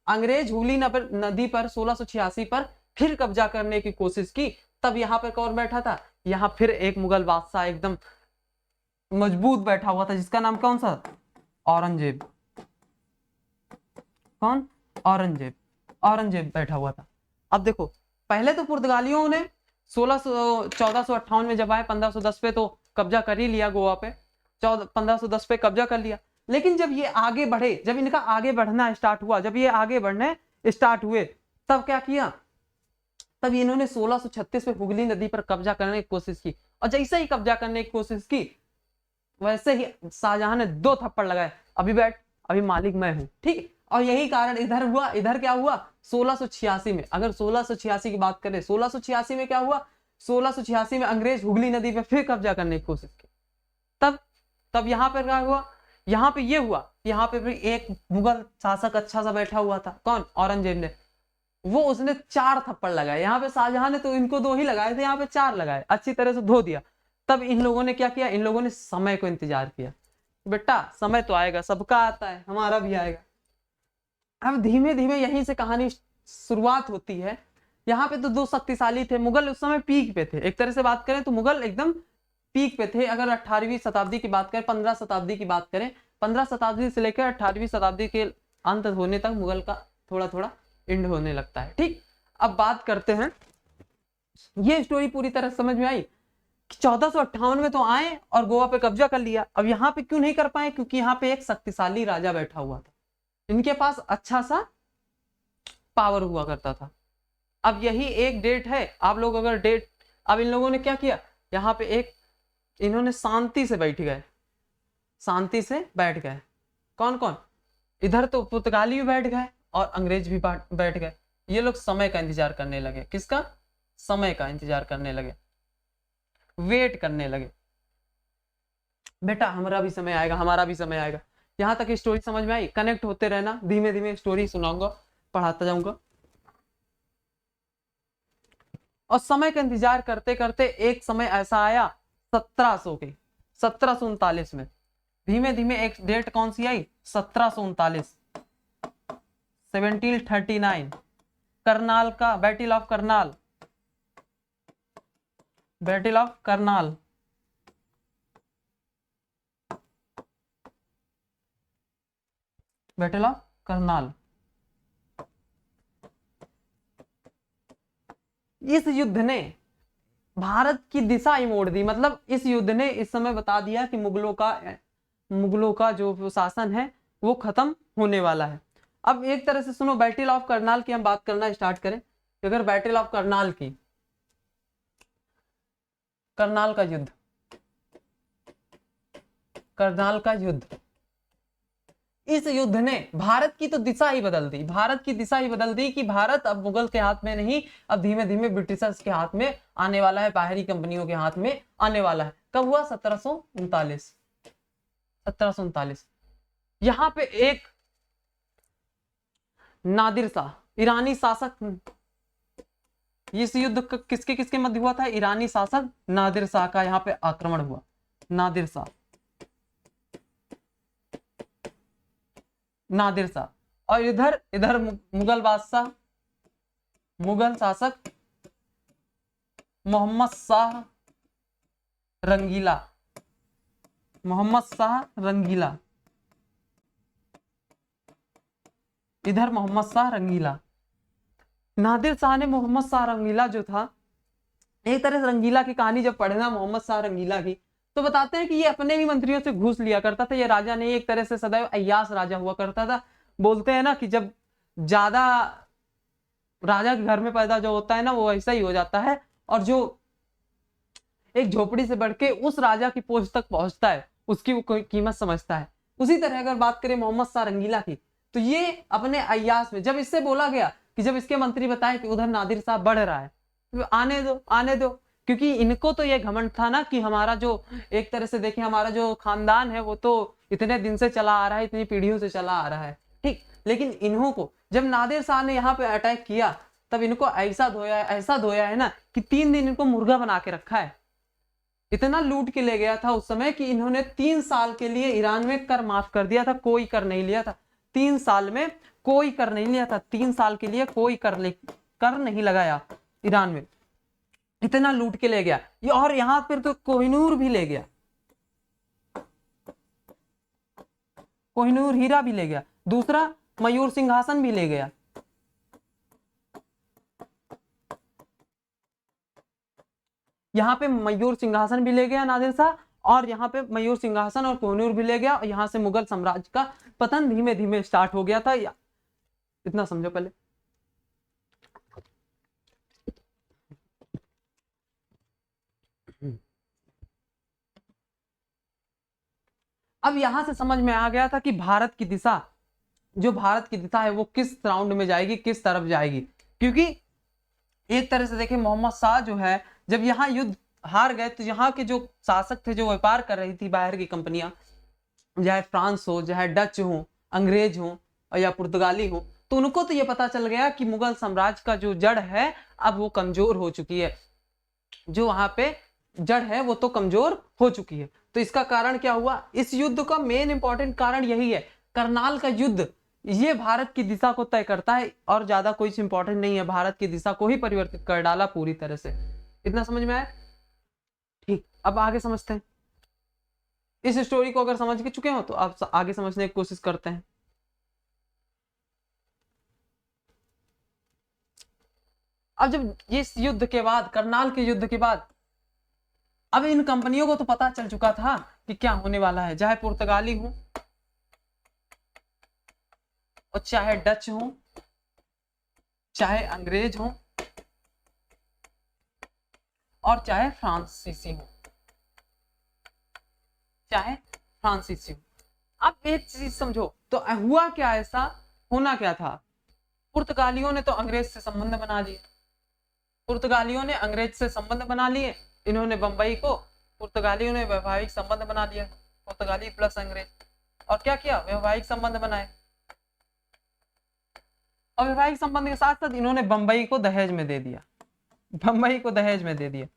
अंग्रेज हुगली नदी पर 1686 पर फिर कब्जा करने की कोशिश की। तब यहाँ पर कौन बैठा था, यहाँ फिर एक मुगल बादशाह एकदम मजबूत बैठा हुआ था, जिसका नाम कौन सा, औरंगजेब। कौन, औरंगजेब बैठा हुआ था। अब देखो पहले तो पुर्तगालियों ने 1458 में जब आए 1510 पे तो कब्जा कर ही लिया गोवा पे, 1510 पे कब्जा कर लिया। लेकिन जब ये आगे बढ़े, जब इनका आगे बढ़ना स्टार्ट हुआ, जब ये आगे बढ़ने स्टार्ट हुए, तब क्या किया, तब इन्होंने 1636 में हुगली नदी पर कब्जा करने की कोशिश की। और जैसे ही कब्जा करने की कोशिश की, वैसे ही शाहजहां ने 2 थप्पड़ लगाए, अभी बैठ, अभी मालिक मैं हूं। ठीक, और यही कारण इधर हुआ। इधर क्या हुआ, 1686 में, अगर 1686 की बात करें, 1686 में क्या हुआ, 1686 में अंग्रेज हुगली नदी पे फिर कब्जा करने की कोशिश की। तब यहाँ पर क्या हुआ, यहाँ पे ये हुआ, यहाँ पे भी एक मुगल शासक अच्छा सा बैठा हुआ था। कौन, औरंगजेब ने। वो उसने 4 थप्पड़ लगाए। यहाँ पे शाहजहां ने तो इनको 2 ही लगाए थे, यहाँ पे 4 लगाए, अच्छी तरह से धो दिया। तब इन लोगों ने क्या किया, इन लोगों ने समय को इंतजार किया, बेटा समय तो आएगा, सबका आता है, हमारा भी आएगा। अब धीमे धीमे यहीं से कहानी शुरुआत होती है। यहाँ पे तो 2 शक्तिशाली थे, मुगल उस समय पीक पे थे, एक तरह से बात करें तो मुगल एकदम पीक पे थे। अगर 18वीं शताब्दी की बात करें, 15 शताब्दी की बात करें, 15 शताब्दी से लेकर 18वीं शताब्दी के अंत होने तक मुगल का थोड़ा थोड़ा एंड होने लगता है। ठीक, अब बात करते हैं, ये स्टोरी पूरी तरह समझ में आई कि 1458 में तो आए और गोवा पे कब्जा कर लिया। अब यहाँ पे क्यों नहीं कर पाए, क्योंकि यहाँ पे एक शक्तिशाली राजा बैठा हुआ था, इनके पास अच्छा सा पावर हुआ करता था। अब यही एक डेट है, आप लोग अगर डेट, अब इन लोगों ने क्या किया, यहाँ पे एक इन्होंने शांति से बैठ गए, शांति से बैठ गए। कौन कौन, इधर तो पुर्तगाली भी बैठ गए और अंग्रेज भी बैठ गए। ये लोग समय का इंतजार करने लगे, किसका, समय का इंतजार करने लगे, वेट करने लगे, बेटा हमारा भी समय आएगा, हमारा भी समय आएगा। यहां तक स्टोरी समझ में आई, कनेक्ट होते रहना, धीमे धीमे स्टोरी सुनाऊंगा, पढ़ाता जाऊंगा। और समय का इंतजार करते करते एक समय ऐसा आया 1739 में, धीमे धीमे एक डेट कौन सी आई, 1739, 1739, करनाल का battle of Karnal, battle of Karnal. Battle of Karnal, इस युद्ध ने भारत की दिशा ही मोड़ दी। मतलब इस युद्ध ने इस समय बता दिया कि मुगलों का जो शासन है वो खत्म होने वाला है। अब एक तरह से सुनो, बैटल ऑफ करनाल की हम बात करना स्टार्ट करें, अगर बैटल ऑफ करनाल की, करनाल का युद्ध, करनाल का युद्ध, इस युद्ध ने भारत की तो दिशा ही बदल दी, भारत की दिशा ही बदल दी कि भारत अब मुगल के हाथ में नहीं, अब धीमे धीमे ब्रिटिशर्स के हाथ में आने वाला है, बाहरी कंपनियों के हाथ में आने वाला है। कब हुआ, 1739, 1739। यहां पे एक नादिर शाह ईरानी शासक, इस युद्ध किसके किसके मध्य हुआ था, ईरानी शासक नादिर शाह का यहाँ पे आक्रमण हुआ, नादिर शाह, नादिर शाह। और इधर इधर मुगल बादशाह, मुगल शासक मोहम्मद शाह रंगीला, मोहम्मद शाह रंगीला, इधर मोहम्मद शाह रंगीला। नादिर शाह ने मोहम्मद शाह रंगीला जो था, एक तरह से रंगीला की कहानी जब पढ़ना मोहम्मद शाह रंगीला की, तो बताते हैं कि ये अपने ही मंत्रियों से घूस लिया करता था। ये राजा नहीं, एक तरह से सदैव अय्याश राजा हुआ करता था। बोलते हैं ना कि जब ज्यादा राजा के घर में पैदा जो होता है ना, वो ऐसा ही हो जाता है, और जो एक झोपड़ी से बढ़ के उस राजा की पोस्ट तक पहुंचता है, उसकी वो कोई कीमत समझता है। उसी तरह अगर बात करें मोहम्मद शाह रंगीला की, तो ये अपने अय्याश में, जब इससे बोला गया कि जब इसके मंत्री बताए कि उधर नादिर शाह बढ़ रहा है, तो आने दो आने दो, क्योंकि इनको तो ये घमंड था ना कि हमारा जो, एक तरह से देखें, हमारा जो खानदान है वो तो इतने दिन से चला आ रहा है, इतनी पीढ़ियों से चला आ रहा है, ठीक। लेकिन इन्हों को जब नादिर शाह ने यहाँ पे अटैक किया, तब इनको ऐसा धोया है ना कि 3 दिन इनको मुर्गा बना के रखा है। इतना लूट के ले गया था उस समय कि इन्होंने 3 साल के लिए ईरान में कर माफ कर दिया था, कोई कर नहीं लिया था। 3 साल में कोई कर नहीं लिया था, 3 साल के लिए कोई कर नहीं लगाया ईरान में, इतना लूट के ले गया। और यहां फिर तो कोहिनूर भी ले गया, कोहिनूर हीरा भी ले गया, दूसरा मयूर सिंहासन भी ले गया। यहाँ पे मयूर सिंहासन भी ले गया नादिर शाह, और यहाँ पे मयूर सिंहासन और कोहिनूर भी ले गया, और यहाँ से मुगल साम्राज्य का पतन धीमे धीमे स्टार्ट हो गया था। इतना समझो पहले। अब यहां से समझ में आ गया था कि भारत की दिशा, जो भारत की दिशा है वो किस राउंड में जाएगी, किस तरफ जाएगी। क्योंकि एक तरह से देखें, मोहम्मद शाह जो है, जब यहाँ युद्ध हार गए, तो यहाँ के जो शासक थे, जो व्यापार कर रही थी बाहर की कंपनियां, चाहे फ्रांस हो, चाहे डच हो, अंग्रेज हो या पुर्तगाली हो, तो उनको तो ये पता चल गया कि मुगल साम्राज्य का जो जड़ है अब वो कमजोर हो चुकी है, जो वहां पे जड़ है वो तो कमजोर हो चुकी है। तो इसका कारण क्या हुआ, इस युद्ध का मेन इंपॉर्टेंट कारण यही है, करनाल का युद्ध, ये भारत की दिशा को तय करता है और ज्यादा कोई इंपॉर्टेंट नहीं है, भारत की दिशा को ही परिवर्तित कर डाला पूरी तरह से। इतना समझ में आया? ठीक, अब आगे समझते हैं। इस स्टोरी को अगर समझ के चुके हो तो आप आगे समझने की कोशिश करते हैं। अब जब इस युद्ध के बाद, करनाल के युद्ध के बाद, अब इन कंपनियों को तो पता चल चुका था कि क्या होने वाला है, चाहे पुर्तगाली हो और चाहे डच हो, चाहे अंग्रेज हो और चाहे फ्रांसीसी हो, चाहे फ्रांसीसी हो। अब एक चीज समझो, तो हुआ क्या, ऐसा होना क्या था, पुर्तगालियों ने तो अंग्रेज से संबंध बना लिए, पुर्तगालियों ने अंग्रेज से संबंध बना लिए, इन्होंने बंबई को, पुर्तगालियों ने वैवाहिक संबंध बना लिया, पुर्तगाली प्लस अंग्रेज, और क्या किया, वैवाहिक संबंध बनाए, और वैवाहिक संबंध के साथ साथ इन्होंने बंबई को दहेज में दे दिया, बंबई को दहेज में दे दिया।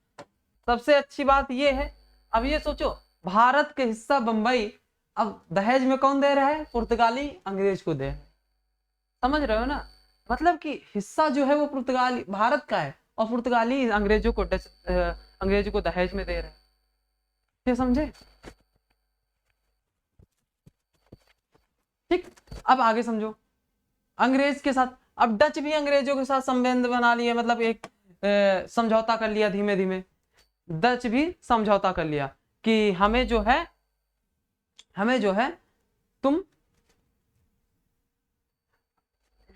सबसे अच्छी बात यह है, अब ये सोचो, भारत के हिस्सा बंबई, अब दहेज में कौन दे रहा है, पुर्तगाली अंग्रेज को दे, समझ रहे हो ना, मतलब कि हिस्सा जो है वो पुर्तगाली भारत का है और पुर्तगाली अंग्रेजों को अंग्रेजों को दहेज में दे रहे हैं, ये समझे? ठीक, अब आगे समझो, अंग्रेज के साथ अब डच भी अंग्रेजों के साथ संबंध बना लिए, मतलब एक समझौता कर लिया, धीमे धीमे डच भी समझौता कर लिया कि हमें जो है तुम,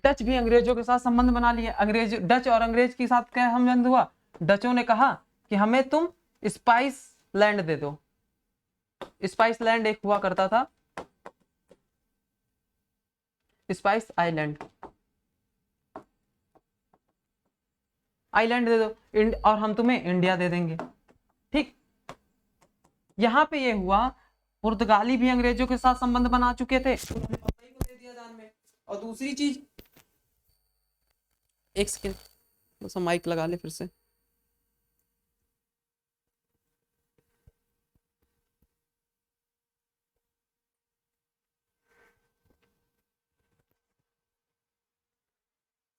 डच भी अंग्रेजों के साथ संबंध बना लिए, अंग्रेज, डच और अंग्रेज के साथ क्या संबंध हुआ, डचों ने कहा कि हमें तुम स्पाइस लैंड दे दो, स्पाइस लैंड एक हुआ करता था, स्पाइस आइलैंड, आइलैंड दे दो और हम तुम्हें इंडिया दे देंगे। ठीक, यहां पे ये हुआ, पुर्तगाली भी अंग्रेजों के साथ संबंध बना चुके थे, उन्होंने बंबई को दे दिया दान में। और दूसरी चीज, एक सेकेंड बस माइक लगा ले फिर से,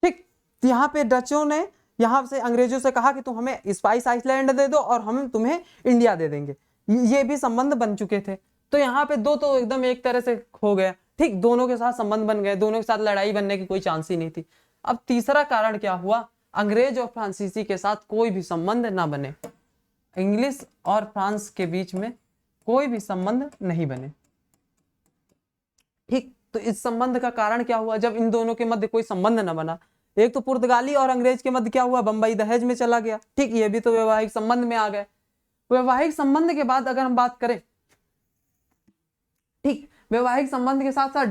ठीक, यहाँ पे डचों ने यहाँ से अंग्रेजों से कहा कि तुम हमें स्पाइस आइलैंड दे दो और हम तुम्हें इंडिया दे देंगे, ये भी संबंध बन चुके थे। तो यहाँ पे दो तो एकदम एक तरह से हो गया, ठीक, दोनों के साथ संबंध बन गए, दोनों के साथ लड़ाई बनने की कोई चांस ही नहीं थी। अब तीसरा कारण क्या हुआ, अंग्रेज और फ्रांसीसी के साथ कोई भी संबंध ना बने, इंग्लिश और फ्रांस के बीच में कोई भी संबंध नहीं बने। ठीक, तो इस संबंध का कारण क्या हुआ, जब इन दोनों के मध्य कोई संबंध न बना, एक तो पुर्तगाली और अंग्रेज के मध्य क्या हुआ, बंबई दहेज में चला गया। ठीक, ये भी तो वैवाहिक संबंध में आ गए। वैवाहिक संबंध के बाद अगर हम बात करें, ठीक, वैवाहिक संबंध के साथ साथ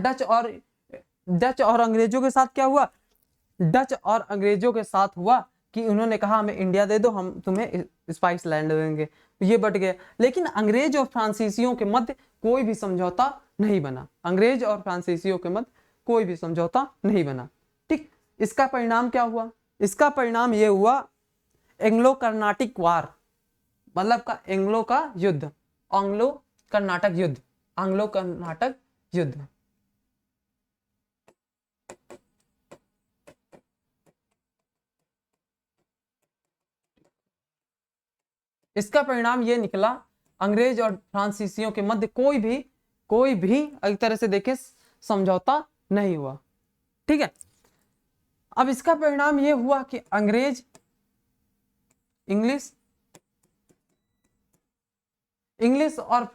डच और अंग्रेजों के साथ क्या हुआ, डच और अंग्रेजों के साथ हुआ कि उन्होंने कहा हमें इंडिया दे दो, हम तुम्हें स्पाइस लैंड देंगे, ये बट गए। लेकिन अंग्रेज और फ्रांसीसियों के मध्य कोई भी समझौता नहीं बना, अंग्रेज और फ्रांसीसियों के मध्य कोई भी समझौता नहीं बना। ठीक, इसका परिणाम क्या हुआ, इसका परिणाम ये हुआ, एंग्लो कर्नाटिक वार, मतलब का एंग्लो का युद्ध, एंग्लो कर्नाटक युद्ध, एंग्लो कर्नाटक युद्ध। इसका परिणाम ये निकला, अंग्रेज और फ्रांसीसियों के मध्य कोई भी एक तरह से देखे समझौता नहीं हुआ। ठीक है, अब इसका परिणाम ये हुआ कि इंग्लिश और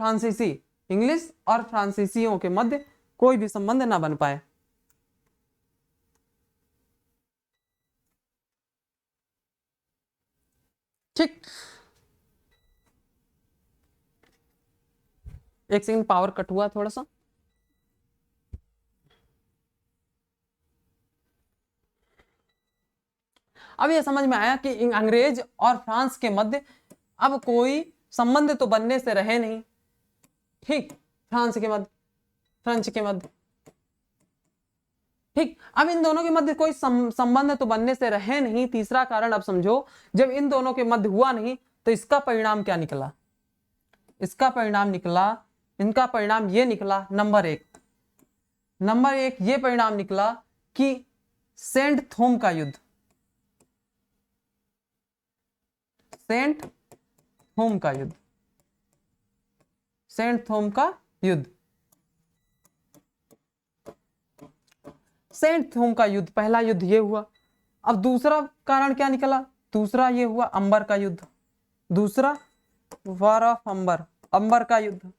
फ्रांसीसियों के मध्य कोई भी संबंध ना बन पाए। ठीक, एक सेकंड, पावर कट हुआ थोड़ा सा। अब ये समझ में आया कि अंग्रेज और फ्रांस के मध्य अब कोई संबंध तो बनने से रहे नहीं। ठीक, फ्रांस के मध्य ठीक, अब इन दोनों के मध्य कोई संबंध तो बनने से रहे नहीं। तीसरा कारण अब समझो, जब इन दोनों के मध्य हुआ नहीं तो इसका परिणाम क्या निकला? इसका परिणाम निकला, इनका परिणाम ये निकला, नंबर एक ये परिणाम निकला कि सेंट थोम का युद्ध, सेंट थोम का युद्ध, सेंट थोम का युद्ध, सेंट थोम का युद्ध, पहला युद्ध ये हुआ। अब दूसरा कारण क्या निकला? दूसरा ये हुआ अंबर का युद्ध, दूसरा वॉर ऑफ अंबर, अंबर का युद्ध।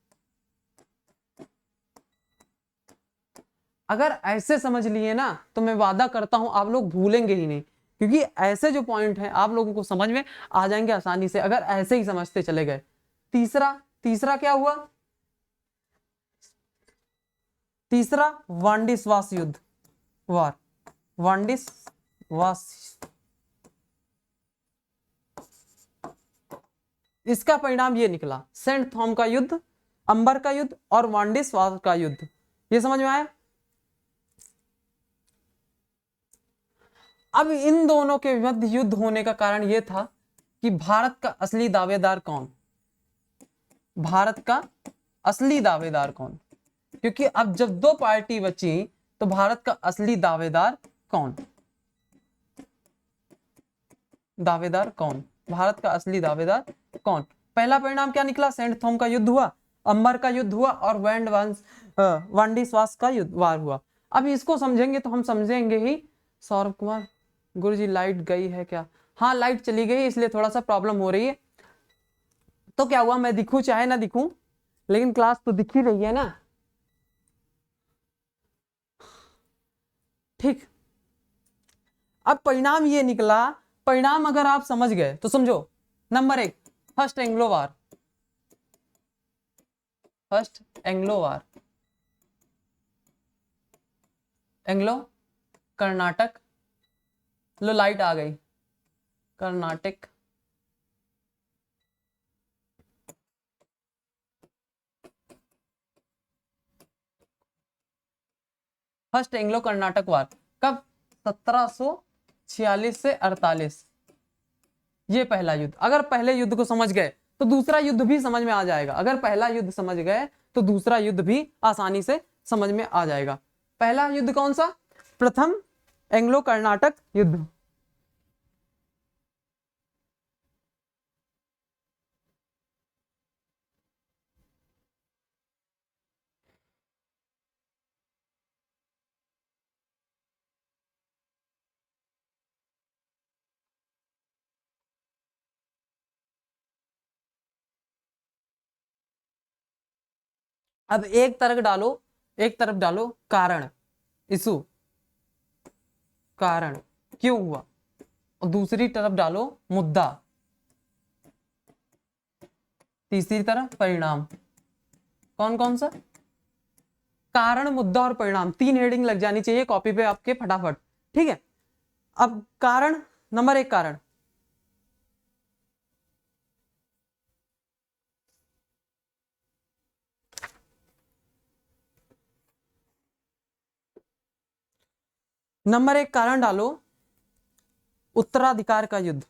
अगर ऐसे समझ लिए ना तो मैं वादा करता हूं आप लोग भूलेंगे ही नहीं, क्योंकि ऐसे जो पॉइंट हैं आप लोगों को समझ में आ जाएंगे आसानी से अगर ऐसे ही समझते चले गए। तीसरा क्या हुआ? तीसरा वांडिसवास युद्ध, वार, वांडिसवास। इसका परिणाम ये निकला, सेंट थॉम का युद्ध, अंबर का युद्ध और वांडिसवास का युद्ध। ये समझ में आया? अब इन दोनों के मध्य युद्ध होने का कारण यह था कि भारत का असली दावेदार कौन, भारत का असली दावेदार कौन, क्योंकि अब जब दो पार्टी बची तो भारत का असली दावेदार कौन, दावेदार कौन, भारत का असली दावेदार कौन। पहला परिणाम क्या निकला? सेंट थॉम का युद्ध हुआ, अंबर का युद्ध हुआ और वांडिसवास का युद्ध, वार हुआ। अब इसको समझेंगे तो हम समझेंगे ही। सौरभ कुमार गुरुजी लाइट गई है क्या? हाँ लाइट चली गई, इसलिए थोड़ा सा प्रॉब्लम हो रही है। तो क्या हुआ, मैं दिखूं चाहे ना दिखूं लेकिन क्लास तो दिख ही रही है ना। ठीक, अब परिणाम ये निकला, परिणाम अगर आप समझ गए तो समझो। नंबर 1 फर्स्ट एंग्लो वार, फर्स्ट एंग्लो वार, एंग्लो कर्नाटक, लो लाइट आ गई, कर्नाटक, फर्स्ट एंग्लो कर्नाटक वार कब? 1746 से 48, ये पहला युद्ध। अगर पहले युद्ध को समझ गए तो दूसरा युद्ध भी समझ में आ जाएगा, अगर पहला युद्ध समझ गए तो दूसरा युद्ध भी आसानी से समझ में आ जाएगा। पहला युद्ध कौन सा? प्रथम एंग्लो कर्नाटक युद्ध। अब एक तरफ डालो कारण, इशू, कारण क्यों हुआ, और दूसरी तरफ डालो मुद्दा, तीसरी तरफ परिणाम। कौन कौन सा? कारण, मुद्दा और परिणाम, 3 हेडिंग लग जानी चाहिए कॉपी पे आपके फटाफट। ठीक है, अब कारण, नंबर 1 कारण, नंबर 1 कारण डालो उत्तराधिकार का युद्ध,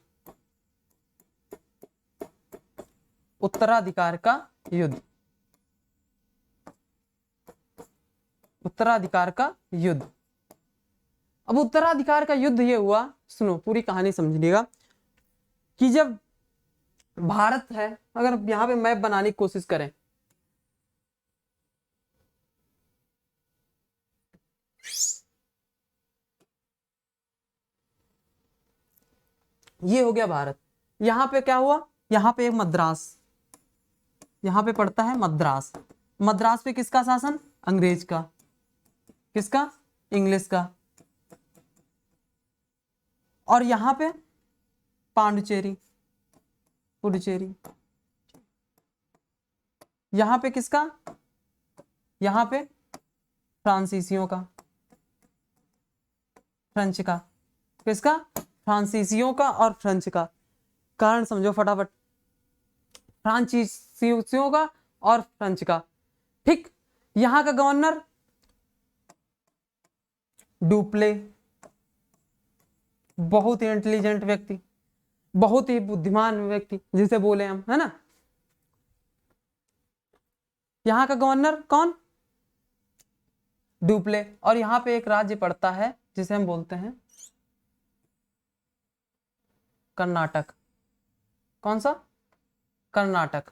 उत्तराधिकार का युद्ध, उत्तराधिकार का युद्ध। अब उत्तराधिकार का युद्ध ये हुआ, सुनो पूरी कहानी समझिएगा, कि जब भारत है, अगर यहां पे मैप बनाने की कोशिश करें, ये हो गया भारत, यहां पे क्या हुआ, यहां पे एक मद्रास, यहां पे पड़ता है मद्रास, मद्रास पे किसका शासन? अंग्रेज का, किसका? इंग्लिश का। और यहां पे पांडुचेरी, पुडुचेरी, यहां पे किसका? यहां पे फ्रांसीसियों का, फ्रेंच का, किसका? फ्रांसीसियों का और फ्रेंच का। कारण समझो फटाफट, फ्रांसीसियों का और फ्रेंच का। ठीक, यहां का गवर्नर डुप्ले बहुत ही इंटेलिजेंट व्यक्ति, बहुत ही बुद्धिमान व्यक्ति जिसे बोले हम, है ना। यहाँ का गवर्नर कौन, डुप्ले। और यहाँ पे एक राज्य पड़ता है जिसे हम बोलते हैं कर्नाटक। कौन सा, कर्नाटक।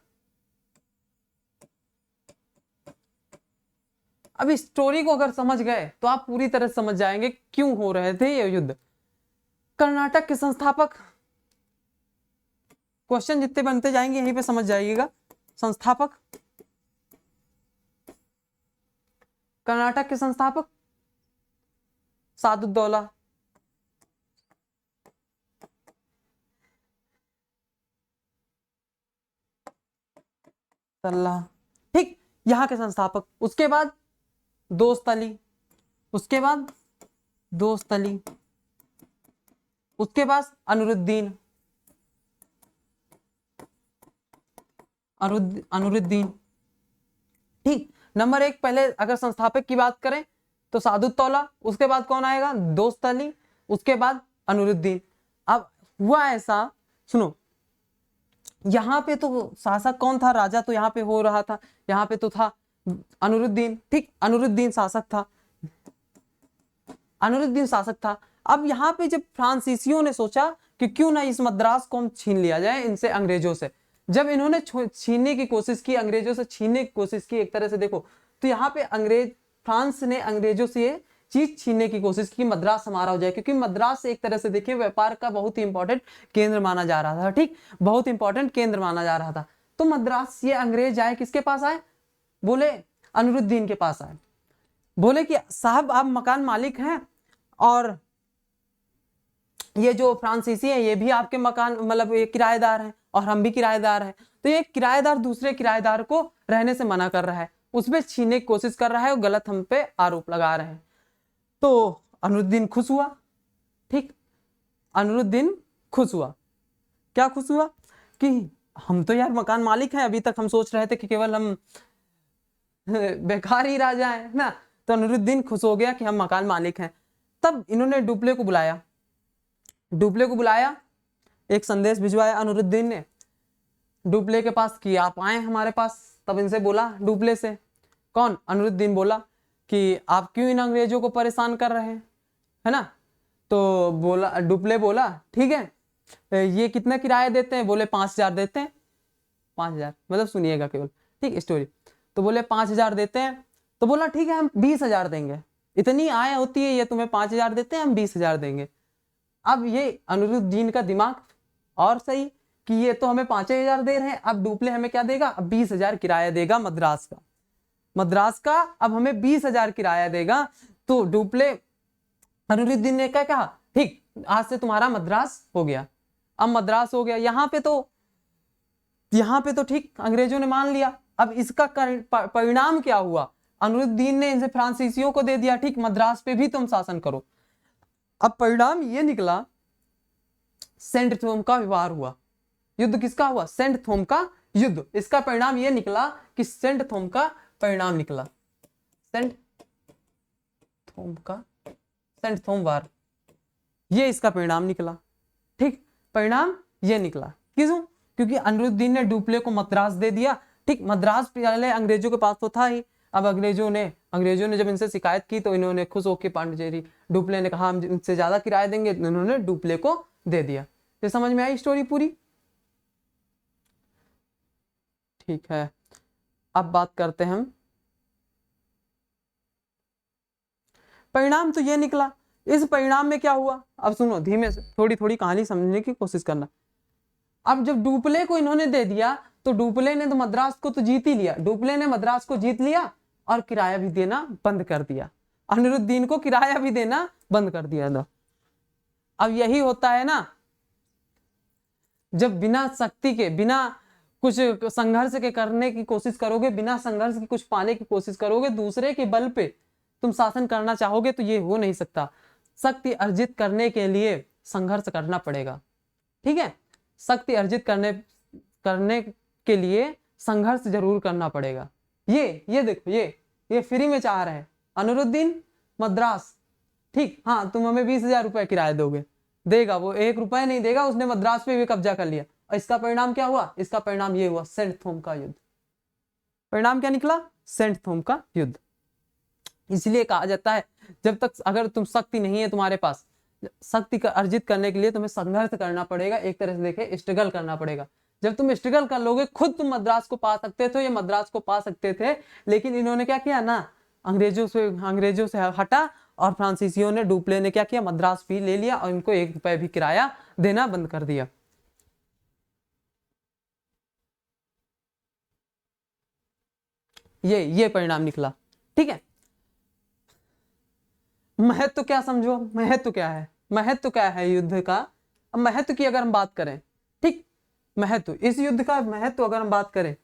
अब इस स्टोरी को अगर समझ गए तो आप पूरी तरह समझ जाएंगे क्यों हो रहे थे ये युद्ध। कर्नाटक के संस्थापक, क्वेश्चन जितने बनते जाएंगे यहीं पे समझ जाइएगा। संस्थापक, कर्नाटक के संस्थापक सादुद्दौला। तल्ला, ठीक, यहाँ के संस्थापक। उसके बाद दोस्त अली, उसके बाद दोस्त अली, उसके बाद अनूरुद्दीन, अनूरुद्दीन, ठीक। नंबर 1 पहले अगर संस्थापक की बात करें तो सादुद्दौला, उसके बाद कौन आएगा, दोस्त अली, उसके बाद अनूरुद्दीन। अब हुआ ऐसा, सुनो, यहाँ पे तो शासक कौन था, राजा तो यहाँ पे हो रहा था, यहाँ पे तो था अनूरुद्दीन, ठीक, अनूरुद्दीन शासक था, अनूरुद्दीन शासक था। अब यहाँ पे जब फ्रांसीसियों ने सोचा कि क्यों ना इस मद्रास को हम छीन लिया जाए इनसे, अंग्रेजों से, जब इन्होंने छीनने की कोशिश की, अंग्रेजों से छीनने की कोशिश की एक तरह से, देखो तो यहाँ पे फ्रांस ने अंग्रेजों से ये चीज छीनने की कोशिश की, मद्रास हमारा हो जाए, क्योंकि मद्रास एक तरह से देखिए व्यापार का बहुत ही इंपॉर्टेंट केंद्र माना जा रहा था, ठीक, बहुत इंपॉर्टेंट केंद्र माना जा रहा था। तो मद्रास ये अंग्रेज आए, किसके पास आए, बोले अनूरुद्दीन के पास आए, बोले कि साहब आप मकान मालिक हैं और ये जो फ्रांसीसी है ये भी आपके मकान मतलब ये किराएदार हैं और हम भी किराएदार हैं, तो ये किराएदार दूसरे किराएदार को रहने से मना कर रहा है, उसमें छीनने की कोशिश कर रहा है और गलत हम पे आरोप लगा रहे हैं। तो अनूरुद्दीन खुश हुआ, ठीक, अनूरुद्दीन खुश हुआ, क्या खुश हुआ कि हम तो यार मकान मालिक हैं, अभी तक हम सोच रहे थे कि केवल हम बेकार ही राजा हैं ना। तो अनूरुद्दीन खुश हो गया कि हम मकान मालिक हैं। तब इन्होंने डुप्ले को बुलाया, डुप्ले को बुलाया, एक संदेश भिजवाया अनूरुद्दीन ने डुप्ले के पास कि आप आए हमारे पास। तब इनसे बोला, डुप्ले से, कौन, अनूरुद्दीन बोला कि आप क्यों इन अंग्रेजों को परेशान कर रहे हैं, है ना। तो बोला, डुप्ले बोला ठीक है, ये कितना किराया देते हैं, बोले 5,000 देते हैं, 5,000 मतलब सुनिएगा केवल, ठीक, स्टोरी। तो बोले 5,000 देते हैं, तो बोला ठीक है हम 20,000 देंगे, इतनी आय होती है ये तुम्हें 5,000 देते हैं, हम 20,000 देंगे। अब ये अनूरुद्दीन का दिमाग और सही कि ये तो हमें 5,000 दे रहे हैं, अब डुप्ले हमें क्या देगा, अब 20,000 किराया देगा मद्रास का, मद्रास का अब हमें 20,000 किराया देगा। तो डुप्ले, अनूरुद्दीन ने क्या कहा, ठीक, आज से तुम्हारा मद्रास हो गया। अब मद्रास हो गया, यहाँ पे तो ठीक अंग्रेजों ने मान लिया। अब इसका परिणाम क्या हुआ, अनूरुद्दीन ने इनसे फ्रांसीसियों को दे दिया, ठीक, मद्रास पे भी तुम शासन करो। अब परिणाम ये निकला, सेंट थोम का व्यवहार हुआ। युद्ध किसका हुआ, सेंट थोम का युद्ध। इसका परिणाम ये निकला कि सेंट थोम का परिणाम निकला, सेंट थोम वार, ये इसका परिणाम निकला, ठीक, परिणाम ये निकला। क्यों, क्योंकि अनूरुद्दीन ने डुप्ले को मद्रास दे दिया, ठीक, मद्रास पहले अंग्रेजों के पास तो था ही। अब अंग्रेजों ने जब इनसे शिकायत की तो इन्होंने खुश होकर पांडिचेरी, डुप्ले ने कहा हम इनसे ज्यादा किराया देंगे, इन्होंने डुप्ले को दे दिया। ये समझ में आई स्टोरी पूरी, ठीक है। अब बात करते हैं हम, परिणाम तो ये निकला। इस परिणाम में क्या हुआ, अब सुनो धीमे से, थोड़ी थोड़ी कहानी समझने की कोशिश करना। अब जब डुप्ले को इन्होंने दे दिया तो डुप्ले ने तो मद्रास को तो जीत ही लिया, डुप्ले ने मद्रास को जीत लिया और किराया भी देना बंद कर दिया, अनूरुद्दीन को किराया भी देना बंद कर दिया था। अब यही होता है ना, जब बिना शक्ति के, बिना कुछ संघर्ष के करने की कोशिश करोगे, बिना संघर्ष के कुछ पाने की कोशिश करोगे, दूसरे के बल पे तुम शासन करना चाहोगे तो ये हो नहीं सकता। शक्ति अर्जित करने के लिए संघर्ष करना पड़ेगा, ठीक है, शक्ति अर्जित करने के लिए संघर्ष जरूर करना पड़ेगा। ये देखो, ये फ्री में चाह रहे हैं, अनूरुद्दीन मद्रास, ठीक, हाँ तुम हमें 20,000 रुपए किराया दोगे, देगा वो, 1 रुपए नहीं देगा, उसने मद्रास पे भी कब्जा कर लिया। और इसका परिणाम क्या हुआ? इसका परिणाम ये हुआ, सेंट थॉम का युद्ध। परिणाम क्या निकला? सेंट थॉम का युद्ध। इसलिए कहा जाता है जब तक अगर तुम शक्ति नहीं है तुम्हारे पास, शक्ति का अर्जित करने के लिए तुम्हें संघर्ष करना पड़ेगा, एक तरह से देखे स्ट्रगल करना पड़ेगा। जब तुम स्ट्रगल कर लोगे खुद तुम मद्रास को पा सकते थे, ये मद्रास को पा सकते थे, लेकिन इन्होंने क्या किया ना, अंग्रेजों से हटा, और फ्रांसीसियों ने, डुप्ले ने क्या किया, मद्रास भी ले लिया और इनको 1 रुपए भी किराया देना बंद कर दिया। ये परिणाम निकला। ठीक है, महत्व क्या समझो, महत्व क्या है, महत्व क्या है युद्ध का? अब महत्व की अगर हम बात करें, ठीक, महत्व, इस युद्ध का महत्व अगर हम बात करें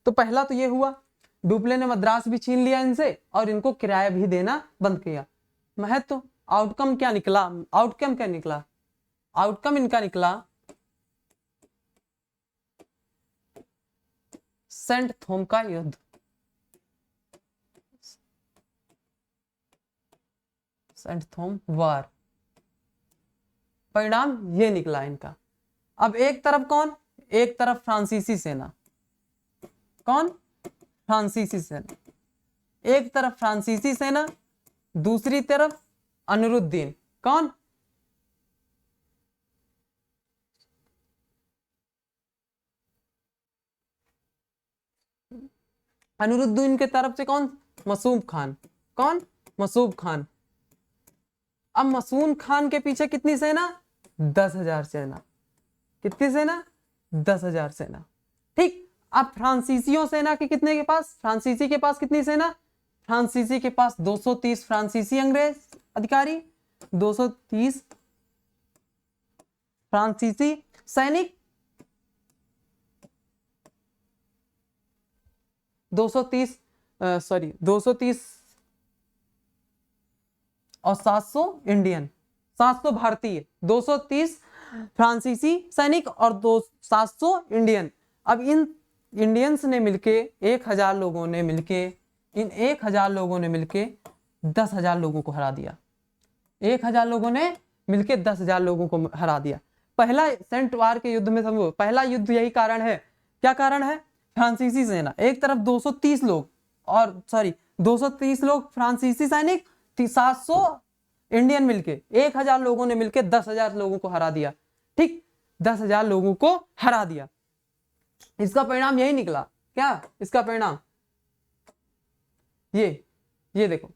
तो पहला तो ये हुआ, डुप्ले ने मद्रास भी छीन लिया इनसे और इनको किराया भी देना बंद किया। महत्व, आउटकम क्या निकला? आउटकम क्या निकला? आउटकम इनका निकला सेंट थॉम का युद्ध। सेंट थॉम वार, परिणाम ये निकला इनका। अब एक तरफ कौन? एक तरफ फ्रांसीसी सेना। कौन? फ्रांसीसी सेना। एक तरफ फ्रांसीसी सेना, दूसरी तरफ अनरुद्दीन। कौन? अनरुद्दीन के तरफ से कौन? मसूम खान। कौन? मसूम खान। अब मसूम खान के पीछे कितनी सेना? 10,000 सेना। कितनी सेना? 10,000 सेना। ठीक, अब फ्रांसीसियों सेना के कितने के पास? फ्रांसीसी के पास कितनी सेना? फ्रांसीसी के पास 230 फ्रांसीसी अंग्रेज अधिकारी, 230 फ्रांसीसी सैनिक, 230 और 700 इंडियन, 700 भारतीय, 230 फ्रांसीसी सैनिक और 700 इंडियन। अब इन इंडियंस ने मिलके 1,000 लोगों ने मिलके, इन 1,000 लोगों ने मिलके 10,000 लोगों को हरा दिया। 1,000 लोगों ने मिलके 10,000 लोगों को हरा दिया। पहला सेंट वार के युद्ध में समझो, पहला युद्ध यही कारण है। क्या कारण है? फ्रांसीसी सेना, एक तरफ 230 लोग, और 230 लोग फ्रांसीसी सैनिक, 700 इंडियन मिलके, 1,000 लोगों ने मिलके 10,000 लोगों को हरा दिया। ठीक, 10,000 लोगों को हरा दिया। इसका परिणाम यही निकला। क्या इसका परिणाम? ये देखो,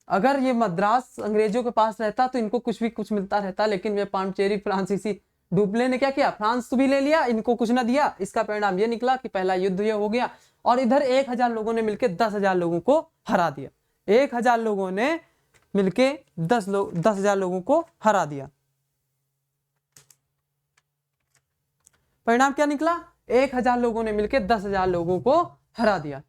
अगर ये मद्रास अंग्रेजों के पास रहता तो इनको कुछ मिलता रहता, लेकिन ये पांडिचेरी फ्रांसीसी, डुप्ले ने क्या किया, फ्रांस भी ले लिया, इनको कुछ ना दिया। इसका परिणाम ये निकला कि पहला युद्ध ये हो गया, और इधर 1,000 लोगों ने मिलकर 10,000 लोगों को हरा दिया। 1,000 लोगों ने मिलके 10,000 लोगों को हरा दिया। परिणाम क्या निकला? 1,000 लोगों ने मिलकर 10,000 लोगों को हरा दिया।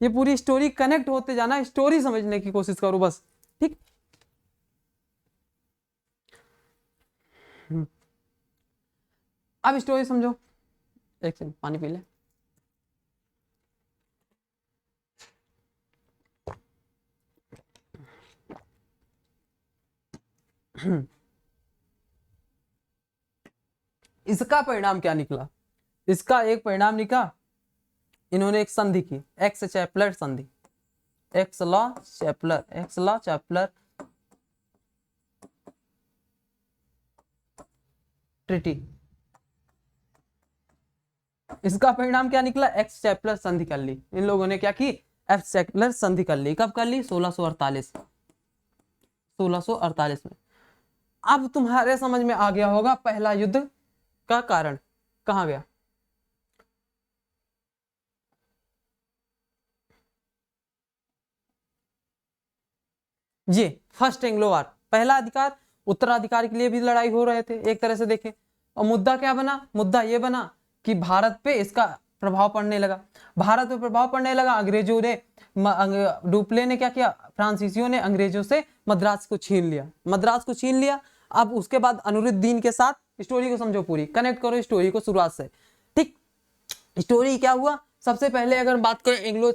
ये पूरी स्टोरी कनेक्ट होते जाना, स्टोरी समझने की कोशिश करो बस। ठीक, अब स्टोरी समझो। एक सेकंड, पानी पी ले। इसका परिणाम क्या निकला? इसका एक परिणाम निकला, इन्होंने एक संधि की, एक्स चैपलर संधि, एक्स लॉ चैपलर ट्रिटी। इसका परिणाम क्या निकला? एक्स चैपलर संधि कर ली। इन लोगों ने क्या की? एक्स चैपलर संधि कर ली। कब कर ली? 1648 में। अब तुम्हारे समझ में आ गया होगा पहला युद्ध का कारण कहां गया। ये फर्स्ट एंग्लो वार, पहला अधिकार उत्तराधिकार के लिए भी लड़ाई हो रहे थे एक तरह से देखें। और मुद्दा क्या बना? मुद्दा ये बना कि भारत पे इसका प्रभाव पड़ने लगा। भारत पे प्रभाव पड़ने लगा। अंग्रेजों ने, डुप्ले ने क्या किया, फ्रांसीसियों ने अंग्रेजों से मद्रास को छीन लिया। अब उसके बाद अनरुद्दीन के साथ, स्टोरी को समझो पूरी, कनेक्ट करो स्टोरी को शुरुआत से। ठीक, स्टोरी क्या हुआ? सबसे पहले अगर बात करें एंग्लो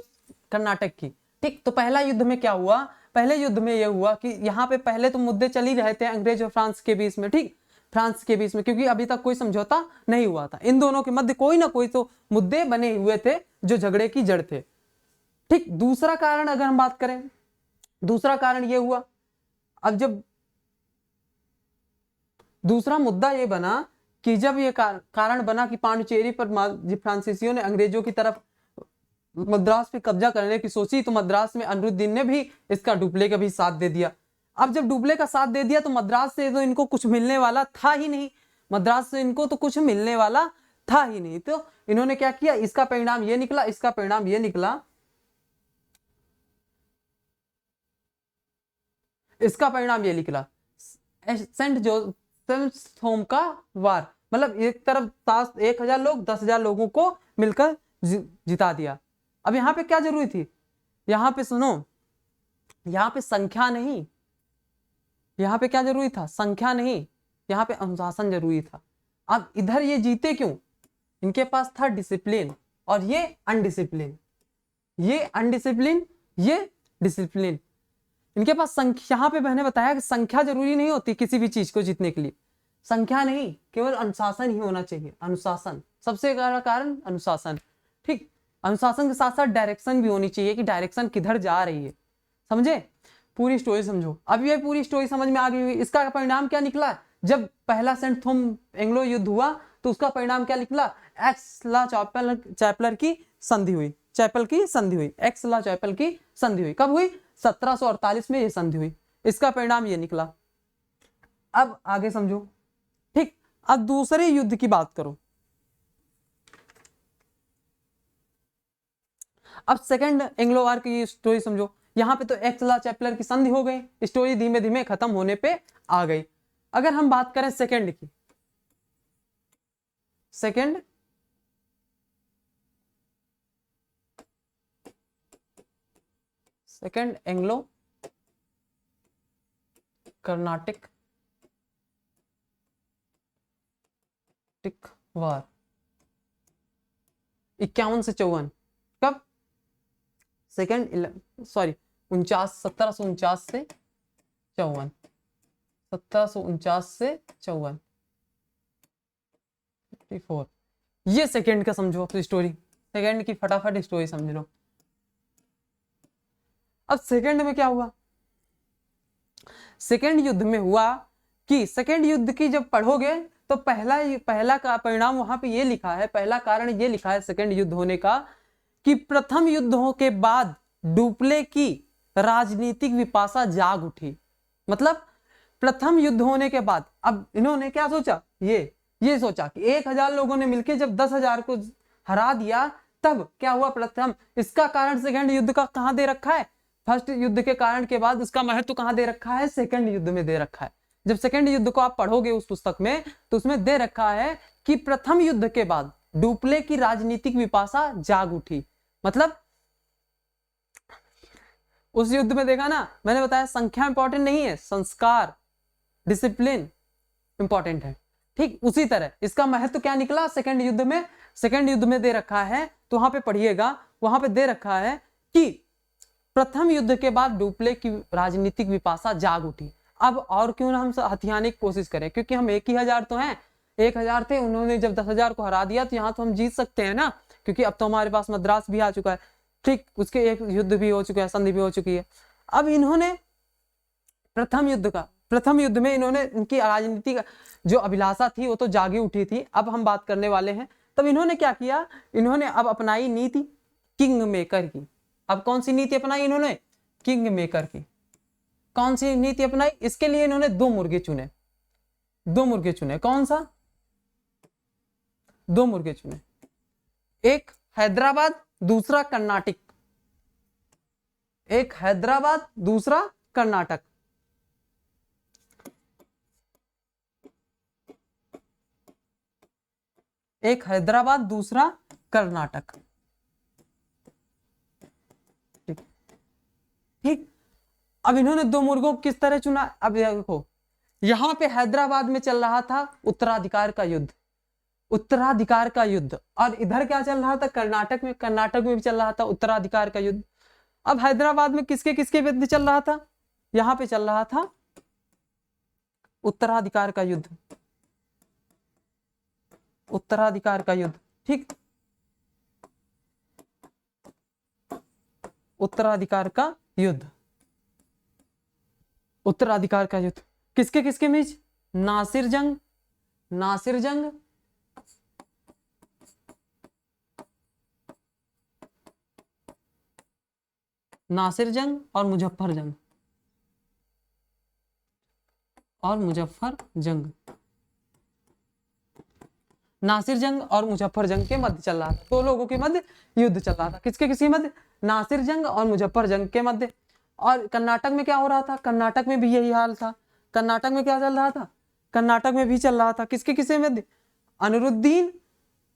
कर्नाटक की। ठीक, तो पहला युद्ध में क्या हुआ, पहले युद्ध में यह हुआ कि यहाँ पे पहले तो मुद्दे चल ही रहे थे अंग्रेज और फ्रांस के बीच में। ठीक, फ्रांस के बीच में, क्योंकि अभी तक कोई समझौता नहीं हुआ था, इन दोनों के मध्य कोई ना कोई तो मुद्दे बने हुए थे जो झगड़े की जड़ थे। ठीक, दूसरा कारण अगर हम बात करें, दूसरा कारण यह हुआ, अब जब दूसरा मुद्दा यह बना कि जब ये कारण बना कि पांडिचेरी पर फ्रांसीसियों ने अंग्रेजों की तरफ मद्रास पे कब्जा करने की सोची, तो मद्रास में अनिरुद्दीन ने भी इसका डुप्ले का भी साथ दे दिया। अब जब डुप्ले का साथ दे दिया तो मद्रास से तो इनको कुछ मिलने वाला था ही नहीं, मद्रास से इनको तो कुछ मिलने वाला था ही नहीं। तो इन्होंने क्या किया, इसका परिणाम ये निकला, इसका परिणाम ये निकला, इसका परिणाम ये निकला, सेंट जोसेफ होम का वार। मतलब एक तरफ 1000 लोग 10,000 लोगों को मिलकर जिता दिया। अब यहां पे क्या जरूरी थी, यहां पे सुनो, यहां पे संख्या नहीं, यहां पे क्या जरूरी था, संख्या नहीं, यहां पे अनुशासन जरूरी था। अब इधर ये जीते क्यों, इनके पास था डिसिप्लिन और ये अनडिसिप्लिन, ये अनडिसिप्लिन, ये डिसिप्लिन। इनके पास संख्या, यहां पे मैंने बताया कि संख्या जरूरी नहीं होती किसी भी चीज को जीतने के लिए, संख्या नहीं, केवल अनुशासन ही होना चाहिए। अनुशासन सबसे बड़ा कारण, अनुशासन। ठीक, अनुशासन के साथ साथ डायरेक्शन भी होनी चाहिए कि डायरेक्शन किधर जा रही है, समझे, पूरी स्टोरी समझो। अब ये पूरी स्टोरी समझ में आ गई हुई, इसका परिणाम क्या निकला, जब पहला सेंट थोम एंग्लो युद्ध हुआ तो उसका परिणाम क्या निकला, एक्स ला चैपलर की संधि हुई, चैपल की संधि हुई, एक्स ला चैपल की संधि हुई। कब हुई, 1748 में ये संधि हुई, इसका परिणाम ये निकला। अब आगे समझो। ठीक, अब दूसरे युद्ध की बात करो। अब सेकंड एंग्लो वार की स्टोरी समझो। यहां पे तो एक्स ला चैपलर की संधि हो गई, स्टोरी धीमे धीमे खत्म होने पे आ गई। अगर हम बात करें सेकंड की, सेकंड एंग्लो कर्नाटिक वार 51 से 54, कब, सेकंड 1749 से 54, 1749 से 54, 54, ये सेकंड का समझो अपनी स्टोरी, सेकंड की फटाफट स्टोरी समझ लो। अब सेकंड में क्या हुआ, सेकंड युद्ध में हुआ कि सेकंड युद्ध की जब पढ़ोगे तो पहला का परिणाम वहां पे ये लिखा है, पहला कारण ये लिखा है सेकंड युद्ध होने का कि प्रथम युद्धों के बाद डुप्ले की राजनीतिक विपाशा जाग उठी। मतलब प्रथम युद्ध होने के बाद अब इन्होंने क्या सोचा, ये सोचा कि 1000 लोगों ने मिलकर जब 10,000 को हरा दिया तब क्या हुआ प्रथम, इसका कारण सेकंड युद्ध का कहां दे रखा है, फर्स्ट युद्ध के कारण के बाद उसका महत्व कहां दे रखा है, सेकंड युद्ध में दे रखा है। जब सेकंड युद्ध को आप पढ़ोगे उस पुस्तक में तो उसमें दे रखा है कि प्रथम युद्ध के बाद डुप्ले की राजनीतिक विपाशा जाग उठी। मतलब उस युद्ध में देखा ना, मैंने बताया संख्या इंपॉर्टेंट नहीं है, संस्कार डिसिप्लिन इंपॉर्टेंट है। ठीक, उसी तरह इसका महत्व क्या निकला सेकंड युद्ध में, सेकंड युद्ध में दे रखा है, तो वहां पे पढ़िएगा, वहां पे दे रखा है कि प्रथम युद्ध के बाद डुप्ले की राजनीतिक विपाशा जाग उठी। अब और क्यों ना हम हथियाने की कोशिश करें, क्योंकि हम 1,000 तो हैं, 1,000 थे, उन्होंने जब 10,000 को हरा दिया तो यहाँ तो हम जीत सकते हैं ना, क्योंकि अब तो हमारे पास मद्रास भी आ चुका है। ठीक, उसके एक युद्ध भी हो चुका है, संधि भी हो चुकी है। अब इन्होंने प्रथम युद्ध में इन्होंने इनकी राजनीतिक जो अभिलाषा थी वो तो जागी उठी थी। अब हम बात करने वाले हैं, तब इन्होंने क्या किया, इन्होंने अब अपनाई नीति किंग मेकर की। अब कौन सी नीति अपनाई इन्होंने, किंग मेकर की। कौन सी नीति अपनाई, इसके लिए इन्होंने 2 मुर्गे चुने, 2 मुर्गे चुने। कौन सा, 2 मुर्गे चुने, एक हैदराबाद दूसरा कर्नाटक, एक हैदराबाद दूसरा कर्नाटक। एक हैदराबाद दूसरा कर्नाटक। ठीक, अब इन्होंने 2 मुर्गों को किस तरह चुना, अब देखो यहां पे हैदराबाद में चल रहा था उत्तराधिकार का युद्ध, उत्तराधिकार का युद्ध, और इधर क्या चल रहा था कर्नाटक में भी चल रहा था उत्तराधिकार का युद्ध। अब हैदराबाद में किसके किसके विरुद्ध चल रहा था, यहां पे चल रहा था उत्तराधिकार का युद्ध, उत्तराधिकार का युद्ध, ठीक, उत्तराधिकार का युद्ध, उत्तराधिकार का युद्ध किसके किसके बीच, नासिर जंग, नासिर जंग नासिर जंग और मुजफ्फर जंग, और मुजफ्फर जंग, नासिर जंग और मुजफ्फर जंग के मध्य चल रहा था, दो लोगों के मध्य युद्ध चल रहा था, किसके किसके मध्य, नासिर जंग और मुजफ्फर जंग के मध्य। और कर्नाटक में क्या हो रहा था, कर्नाटक में भी यही हाल था, कर्नाटक में क्या चल रहा था, कर्नाटक में भी चल रहा था, किसके किसके मध्य, अनिरुद्दीन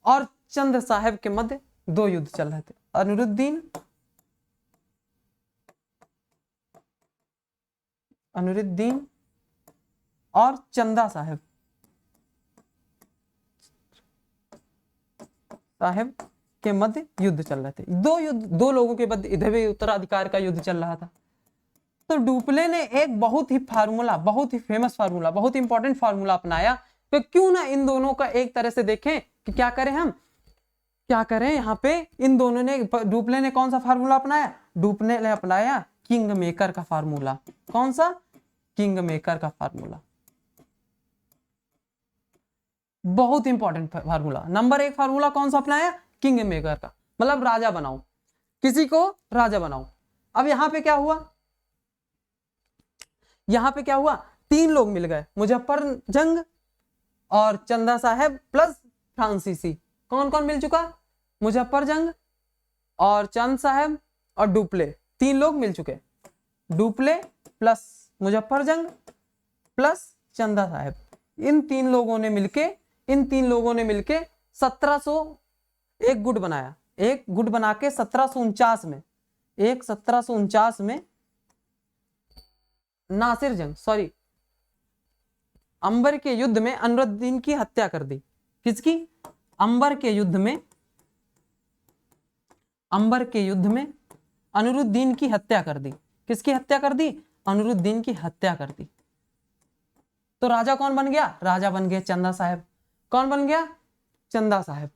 और चंद साहब के मध्य दो युद्ध चल रहे थे, अनिरुद्दीन, अनिरुद्दीन और चंदा साहब, साहब के मध्य युद्ध चल रहे थे, दो युद्ध, दो लोगों के मध्य इधर भी उत्तराधिकार का युद्ध चल रहा था। तो डुप्ले ने एक बहुत ही फार्मूला, बहुत ही फेमस फार्मूला, बहुत इंपॉर्टेंट फार्मूला अपनाया, तो क्यों ना इन दोनों का एक तरह से देखें कि क्या करें हम, क्या करें यहाँ पे इन दोनों ने, डुप्ले ने कौन सा फार्मूला अपनाया, डुप्ले ने अपनाया किंग मेकर का फार्मूला, कौन सा, किंग मेकर का फार्मूला, बहुत इंपॉर्टेंट फार्मूला। नंबर एक फार्मूला कौन सा अपनाया, किंग मेकर का, मतलब राजा बनाओ, किसी को राजा बनाओ। अब यहां पे क्या हुआ, यहां पे क्या हुआ, तीन लोग मिल गए, मुजफ्फर जंग और चंदा साहब प्लस फ्रांसीसी, कौन कौन मिल चुका, मुजफ्फर जंग और चंद साहब और डुप्ले, तीन लोग मिल चुके, डुप्ले प्लस मुजफ्फर जंग प्लस चंदा साहब, इन तीन लोगों ने मिलके, इन तीन लोगों ने मिलके 1700 एक गुट बनाया, एक गुट बना के 1749 में, एक 1749 में नासिर जंग, सॉरी, अंबर के युद्ध में अनिरुद्दीन की हत्या कर दी, किसकी, अंबर के युद्ध में, अंबर के युद्ध में अनिरुद्दीन की हत्या कर दी, किसकी हत्या कर दी, अनिरुद्दीन की हत्या कर दी। तो राजा कौन बन गया, राजा बन गया चंदा साहब, कौन बन गया, चंदा साहब,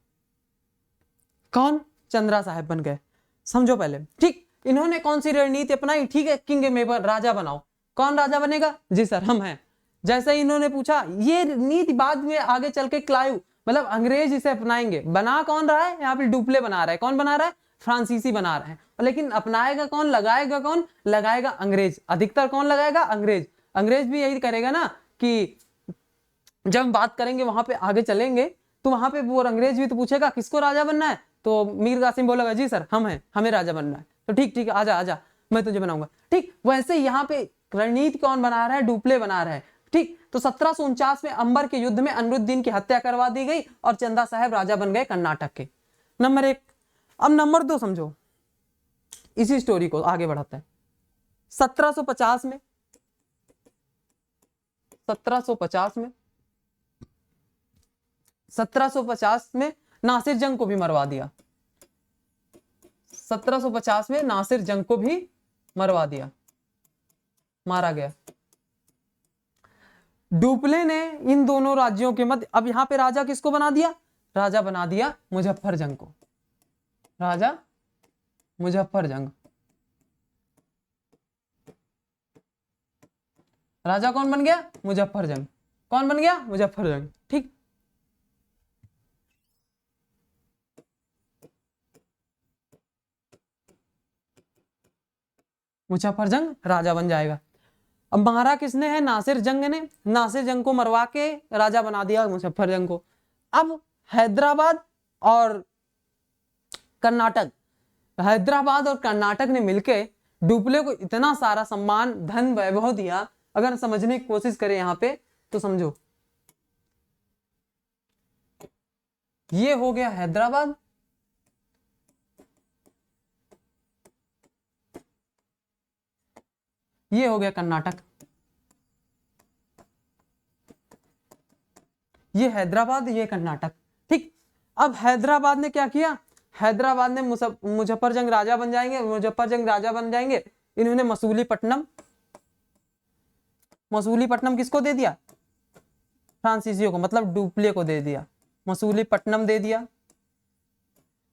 कौन, चंद्रा साहब बन गए, समझो पहले, ठीक। इन्होंने कौन सी रणनीति अपनाई, ठीक है, किंग मेकर, राजा बनाओ, कौन राजा बनेगा, जी सर हम हैं। जैसे ही इन्होंने पूछा, ये नीति बाद में आगे चल के क्लाइव, मतलब अंग्रेज इसे अपनाएंगे, बना कौन रहा है, यहाँ पे डुप्ले बना रहा है, कौन बना रहा है, फ्रांसीसी बना रहे हैं, लेकिन अपनाएगा कौन, लगाएगा कौन, लगाएगा अंग्रेज, अधिकतर कौन लगाएगा, अंग्रेज। अंग्रेज भी यही करेगा ना कि जब हम बात करेंगे वहां पे आगे चलेंगे, तो वहां पे वो अंग्रेज भी तो पूछेगा किसको राजा बनना है, तो मीर कासिम बोलेगा जी सर हम हैं, हमें राजा बनना है, तो ठीक ठीक आजा आजा मैं तुझे बनाऊंगा, ठीक। वैसे यहाँ पे रणनीति कौन बना रहा है, डुप्ले बना रहा है, ठीक। तो 1749 में अंबर के युद्ध में अनिरुद्दीन की हत्या करवा दी गई और चंदा साहब राजा बन गए कर्नाटक के, नंबर एक। अब नंबर दो समझो, इसी स्टोरी को आगे बढ़ाते हैं। 1750 में, 1750 में, 1750 में नासिर जंग को भी मरवा दिया, 1750 में नासिर जंग को भी मरवा दिया, मारा गया। डुप्ले ने इन दोनों राज्यों के मध्य, अब यहां पे राजा किसको बना दिया, राजा बना दिया मुजफ्फर जंग को, राजा मुजफ्फर जंग, राजा कौन बन गया, मुजफ्फर जंग, कौन बन गया, मुजफ्फर जंग, ठीक। मुजफ्फर जंग राजा बन जाएगा। अब मारा किसने है, नासिर जंग ने, नासिर जंग को मरवा के राजा बना दिया मुजफ्फर जंग को। अब हैदराबाद और कर्नाटक, हैदराबाद और कर्नाटक ने मिलके डुप्ले को इतना सारा सम्मान, धन, वैभव दिया। अगर समझने की कोशिश करें यहां पे तो समझो, ये हो गया हैदराबाद, ये हो गया कर्नाटक, ये हैदराबाद, ये कर्नाटक, ठीक। अब हैदराबाद ने क्या किया, हैदराबाद ने मुजफ्फरजंग राजा बन जाएंगे, मुजफ्फरजंग राजा बन जाएंगे। इन्होंने मसूलीपट्टनम किसको दे दिया? फ्रांसीसियों को, मतलब डुप्ले को दे दिया। मसूलीपट्टनम दे दिया,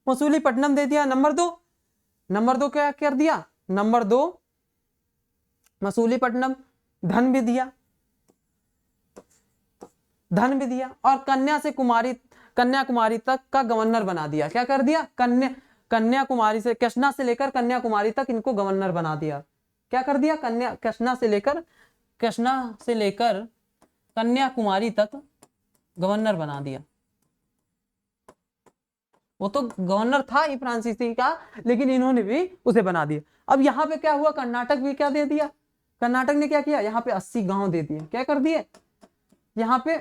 मसूलीपट्टनम दे दिया। नंबर दो क्या कर दिया? नंबर 2 मसूलीपट्टनम धन भी दिया, और कन्याकुमारी तक का गवर्नर बना दिया। क्या कर दिया? कन्याकुमारी से, कृष्णा से लेकर कन्याकुमारी तक इनको गवर्नर बना दिया। क्या कर दिया? कृष्णा से लेकर कन्याकुमारी तक गवर्नर बना दिया। वो तो गवर्नर था ही फ्रांसीसी का, लेकिन इन्होंने भी उसे बना दिया। अब यहाँ पे क्या हुआ? कर्नाटक भी क्या दे दिया? कर्नाटक ने क्या किया? यहाँ पे 80 गांव दे दिए। क्या कर दिए? यहाँ पे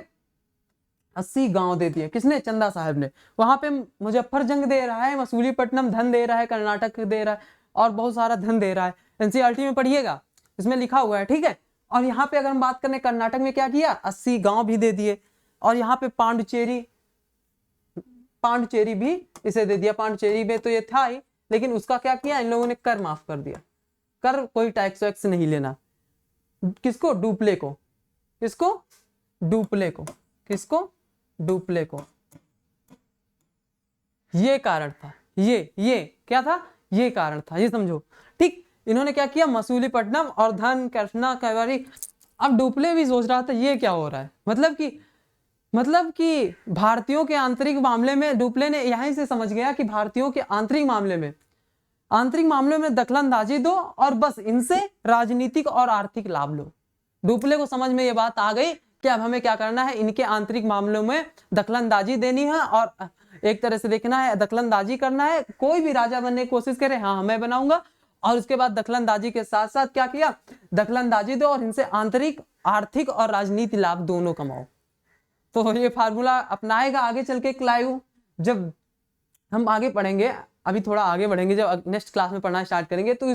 80 गांव दे दिए। किसने? चंदा साहब ने। वहां पे मुजफ्फरजंग दे रहा है, मसूलीपट्टनम धन दे रहा है, कर्नाटक दे रहा है, और बहुत सारा धन दे रहा है। एनसीईआरटी में पढ़िएगा, इसमें लिखा हुआ है, ठीक है। और यहाँ पे अगर हम बात करें, कर्नाटक में क्या किया? 80 गांव भी दे दिए, और यहाँ पे पांडुचेरी भी इसे दे दिया। पांडुचेरी में तो ये था ही, लेकिन उसका क्या किया? इन लोगों ने कर माफ कर दिया। कर, कोई टैक्स वैक्स नहीं लेना। किसको? डुप्ले को। किसको? डुप्ले को। किसको? डुप्ले को। ये कारण था, ये क्या था? ये कारण था, ये समझो, ठीक। इन्होंने क्या किया? मसूलीपट्टनम और धन, कृष्णा, कैवारी। अब डुप्ले भी सोच रहा था ये क्या हो रहा है, मतलब कि भारतीयों के आंतरिक मामले में, डुप्ले ने यहीं से समझ गया कि भारतीयों के आंतरिक मामले में दखलंदाजी दो, और बस इनसे राजनीतिक और आर्थिक लाभ लो। डुप्ले को समझ में ये बात आ गई कि अब हमें क्या करना है? इनके आंतरिक मामलों में दखलंदाजी देनी है, और एक तरह से देखना है, दखलंदाजी करना है। कोई भी राजा बनने की कोशिश करे, हाँ मैं बनाऊंगा, और उसके बाद दखलंदाजी के साथ साथ क्या किया? दखलंदाजी दो, और इनसे आंतरिक, आर्थिक और राजनीतिक लाभ दोनों कमाओ। तो ये फार्मूला अपनाएगा आगे चल के क्लाइव। जब हम आगे पढ़ेंगे, अभी थोड़ा आगे बढ़ेंगे, जब नेक्स्ट क्लास में पढ़ना स्टार्ट करेंगे, तो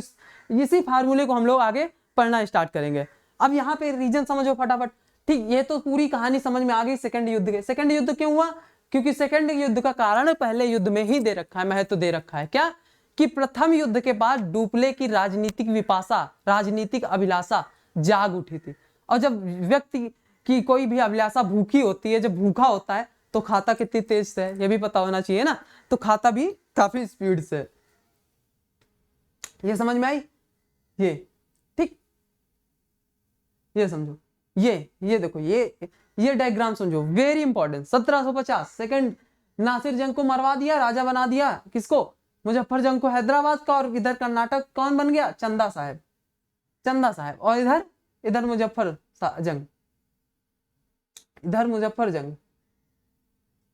इसी फार्मूले को हम लोग आगे पढ़ना स्टार्ट करेंगे। अब यहाँ पे रीजन समझो फटाफट, ठीक। ये तो पूरी कहानी समझ में आ गई सेकंड युद्ध के। सेकंड युद्ध क्यों हुआ? क्योंकि सेकंड युद्ध का कारण पहले युद्ध में ही दे रखा है, महत्व दे रखा है। क्या? कि प्रथम युद्ध के बाद डुप्ले की राजनीतिक अभिलाषा जाग उठी थी। और जब व्यक्ति की कोई भी अभिलाषा भूखी होती है, जब भूखा होता है तो खाता कितनी तेज से है, ये भी पता होना चाहिए ना। तो खाता भी काफी स्पीड से। ये समझ में आई? ये ठीक, ये समझो, ये देखो, ये डायग्राम समझो, वेरी इंपॉर्टेंट। 1750 सेकंड नासिर जंग को मरवा दिया, राजा बना दिया। किसको? मुजफ्फरजंग को हैदराबाद का, और इधर कर्नाटक कौन बन गया? चंदा साहब। और इधर मुजफ्फरजंग,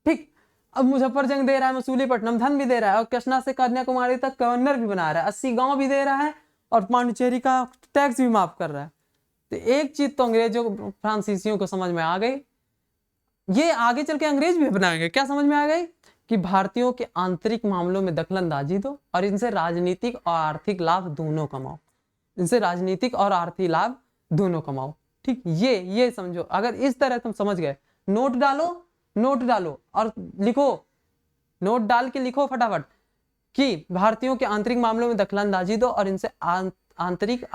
ठीक। अब मुजफ्फरजंग दे रहा है, मसूलीपट्टनम धन भी दे रहा है, और कृष्णा से कन्याकुमारी तक गवर्नर भी बना रहा है, 80 गांव भी दे रहा है, और पांडुचेरी का टैक्स भी माफ कर रहा है। तो एक चीज तो अंग्रेजों, फ्रांसीसियों को समझ में आ गई, ये आगे चल के अंग्रेज भी बनाएंगे। क्या समझ में आ गई? कि भारतीयों के आंतरिक मामलों में दखलंदाजी दो, और इनसे राजनीतिक और आर्थिक लाभ दोनों कमाओ। ठीक, ये समझो। अगर इस तरह तुम समझ गए, नोट डालो और लिखो, नोट डाल के लिखो फटाफट कि भारतीयों के आंतरिक मामलों में दखलंदाजी दो, और इनसे आंतरिक,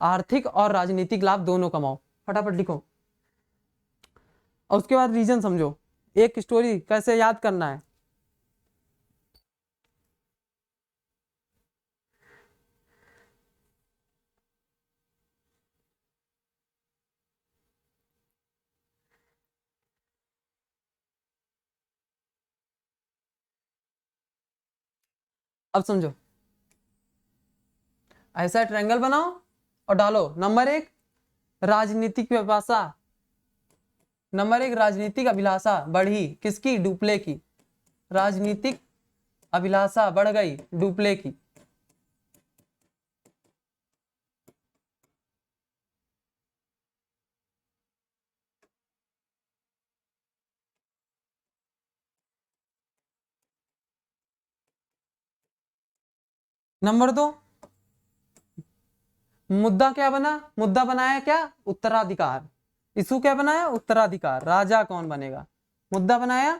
आर्थिक और राजनीतिक लाभ दोनों कमाओ। फटाफट लिखो, और उसके बाद रीजन समझो। एक स्टोरी कैसे याद करना है। अब समझो, ऐसा ट्रायंगल बनाओ और डालो नंबर 1 राजनीतिक अभिलाषा बढ़ी। किसकी? डुप्ले की। राजनीतिक अभिलाषा बढ़ गई डुप्ले की। नंबर 2 मुद्दा क्या बना? मुद्दा बनाया क्या? उत्तराधिकार। इशू क्या बनाया? उत्तराधिकार। राजा कौन बनेगा? मुद्दा बनाया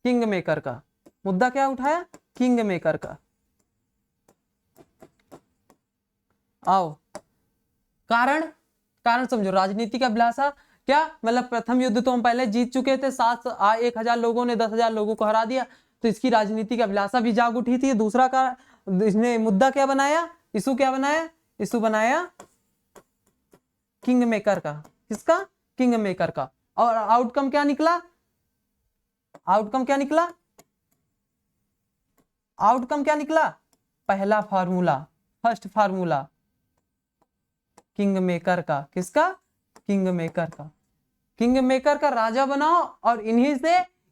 किंग मेकर का। मुद्दा क्या उठाया? किंग मेकर का। आओ कारण, कारण समझो, राजनीति का अभिलाषा क्या मतलब प्रथम युद्ध तो हम पहले जीत चुके थे, 1000 लोगों ने 10,000 लोगों को हरा दिया, तो इसकी राजनीति की अभिलाषा भी जाग उठी थी। दूसरा कारण इसने मुद्दा क्या बनाया? इशू क्या बनाया? इशू बनाया किंग मेकर का। किसका? किंग मेकर का। और आउटकम क्या निकला? आउटकम क्या निकला? आउटकम क्या निकला? पहला formula, first formula king maker का। किसका? किंग मेकर का। किंग मेकर का राजा बनाओ और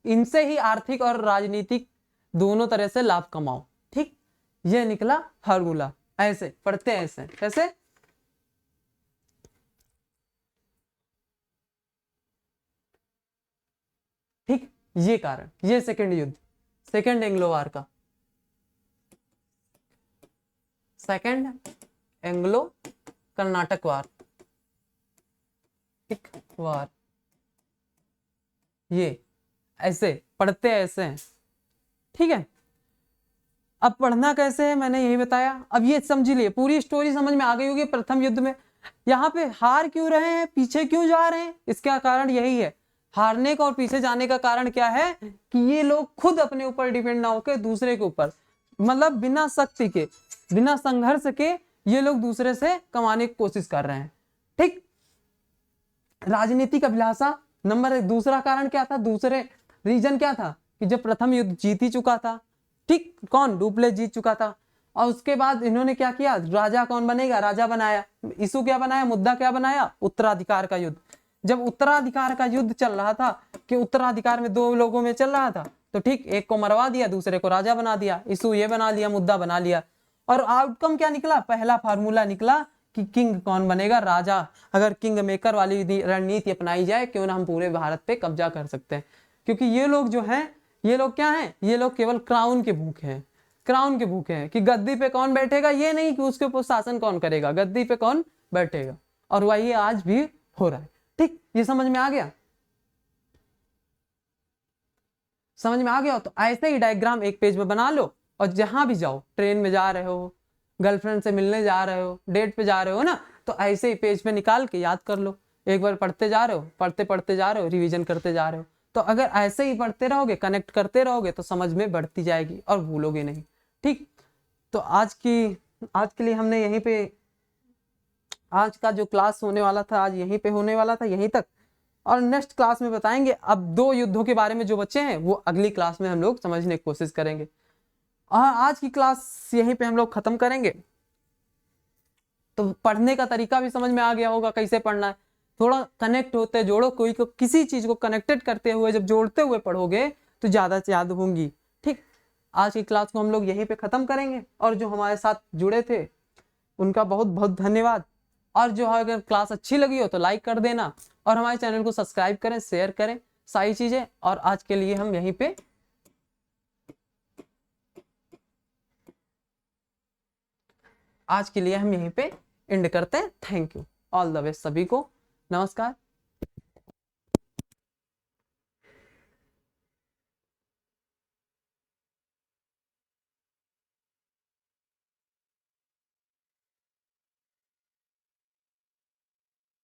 इनसे ही आर्थिक और राजनीतिक दोनों तरह से लाभ कमाओ। ठीक, ये निकला फार्मूला। ऐसे पढ़ते हैं, ऐसे कैसे? ठीक, ये कारण, ये सेकंड युद्ध, सेकंड एंग्लो वार का, सेकंड एंग्लो कर्नाटक वार, ठीक वार। ये ऐसे पढ़ते हैं, ऐसे हैं। ठीक है, अब पढ़ना कैसे है मैंने यही बताया। अब ये समझ लिए, पूरी स्टोरी समझ में आ गई होगी। प्रथम युद्ध में यहाँ पे हार क्यों रहे हैं, पीछे क्यों जा रहे हैं, इसका कारण यही है। हारने का और पीछे जाने का कारण क्या है कि ये लोग खुद अपने ऊपर डिपेंड ना होकर दूसरे के ऊपर, मतलब बिना शक्ति के, बिना संघर्ष के ये लोग दूसरे से कमाने की कोशिश कर रहे हैं। ठीक, राजनीतिक अभिलाषा नंबर 1। दूसरा कारण क्या था? दूसरे रीजन क्या था कि जब प्रथम युद्ध जीत ही चुका था, ठीक, कौन? डुप्ले जीत चुका था। और उसके बाद इन्होंने क्या किया? राजा कौन बनेगा? राजा बनाया। इशू क्या बनाया? मुद्दा क्या बनाया? उत्तराधिकार का युद्ध। जब उत्तराधिकार का युद्ध चल रहा था कि उत्तराधिकार में दो लोगों में चल रहा था, तो ठीक, एक को मरवा दिया, दूसरे को राजा बना दिया। इशू ये बना लिया, मुद्दा बना लिया। और आउटकम क्या निकला? पहला फार्मूला निकला कि किंग कौन बनेगा? राजा। अगर किंग मेकर वाली रणनीति अपनाई जाए, क्यों ना हम पूरे भारत पे कब्जा कर सकते हैं। क्योंकि ये लोग जो हैं, ये लोग क्या हैं? ये लोग केवल क्राउन के भूखे हैं, क्राउन के भूखे हैं कि गद्दी पे कौन बैठेगा, ये नहीं कि उसके ऊपर शासन कौन करेगा, गद्दी पे कौन बैठेगा। और वही आज भी हो रहा है। ठीक, ये समझ में आ गया? समझ में आ गया? तो ऐसे ही डायग्राम एक पेज में बना लो, और जहां भी जाओ, ट्रेन में जा रहे हो, गर्लफ्रेंड से मिलने जा रहे हो, डेट पे जा रहे हो ना, तो ऐसे ही पेज पे निकाल के याद कर लो। एक बार पढ़ते जा रहे हो, पढ़ते पढ़ते जा रहे हो, रिवीजन करते जा रहे हो। तो अगर ऐसे ही पढ़ते रहोगे, कनेक्ट करते रहोगे, तो समझ में बढ़ती जाएगी और भूलोगे नहीं। ठीक, तो आज के लिए हमने यहीं पे, आज का जो क्लास होने वाला था, आज यहीं पे होने वाला था, यहीं तक। और नेक्स्ट क्लास में बताएंगे। अब 2 युद्धों के बारे में जो बच्चे हैं वो अगली क्लास में हम लोग समझने की कोशिश करेंगे। और आज की क्लास यहीं पे हम लोग खत्म करेंगे। तो पढ़ने का तरीका भी समझ में आ गया होगा, कैसे पढ़ना है। थोड़ा कनेक्ट होते जोड़ो, कोई को किसी चीज को कनेक्टेड करते हुए जब जोड़ते हुए पढ़ोगे तो ज्यादा से याद होंगी। ठीक, आज की क्लास को हम लोग यहीं पे खत्म करेंगे। और जो हमारे साथ जुड़े थे उनका बहुत बहुत धन्यवाद। और जो है, अगर क्लास अच्छी लगी हो तो लाइक कर देना, और हमारे चैनल को सब्सक्राइब करें, शेयर करें, सारी चीजें। और आज के लिए हम यहीं पे एंड करते हैं। Thank you, all the best सभी को। नमस्कार।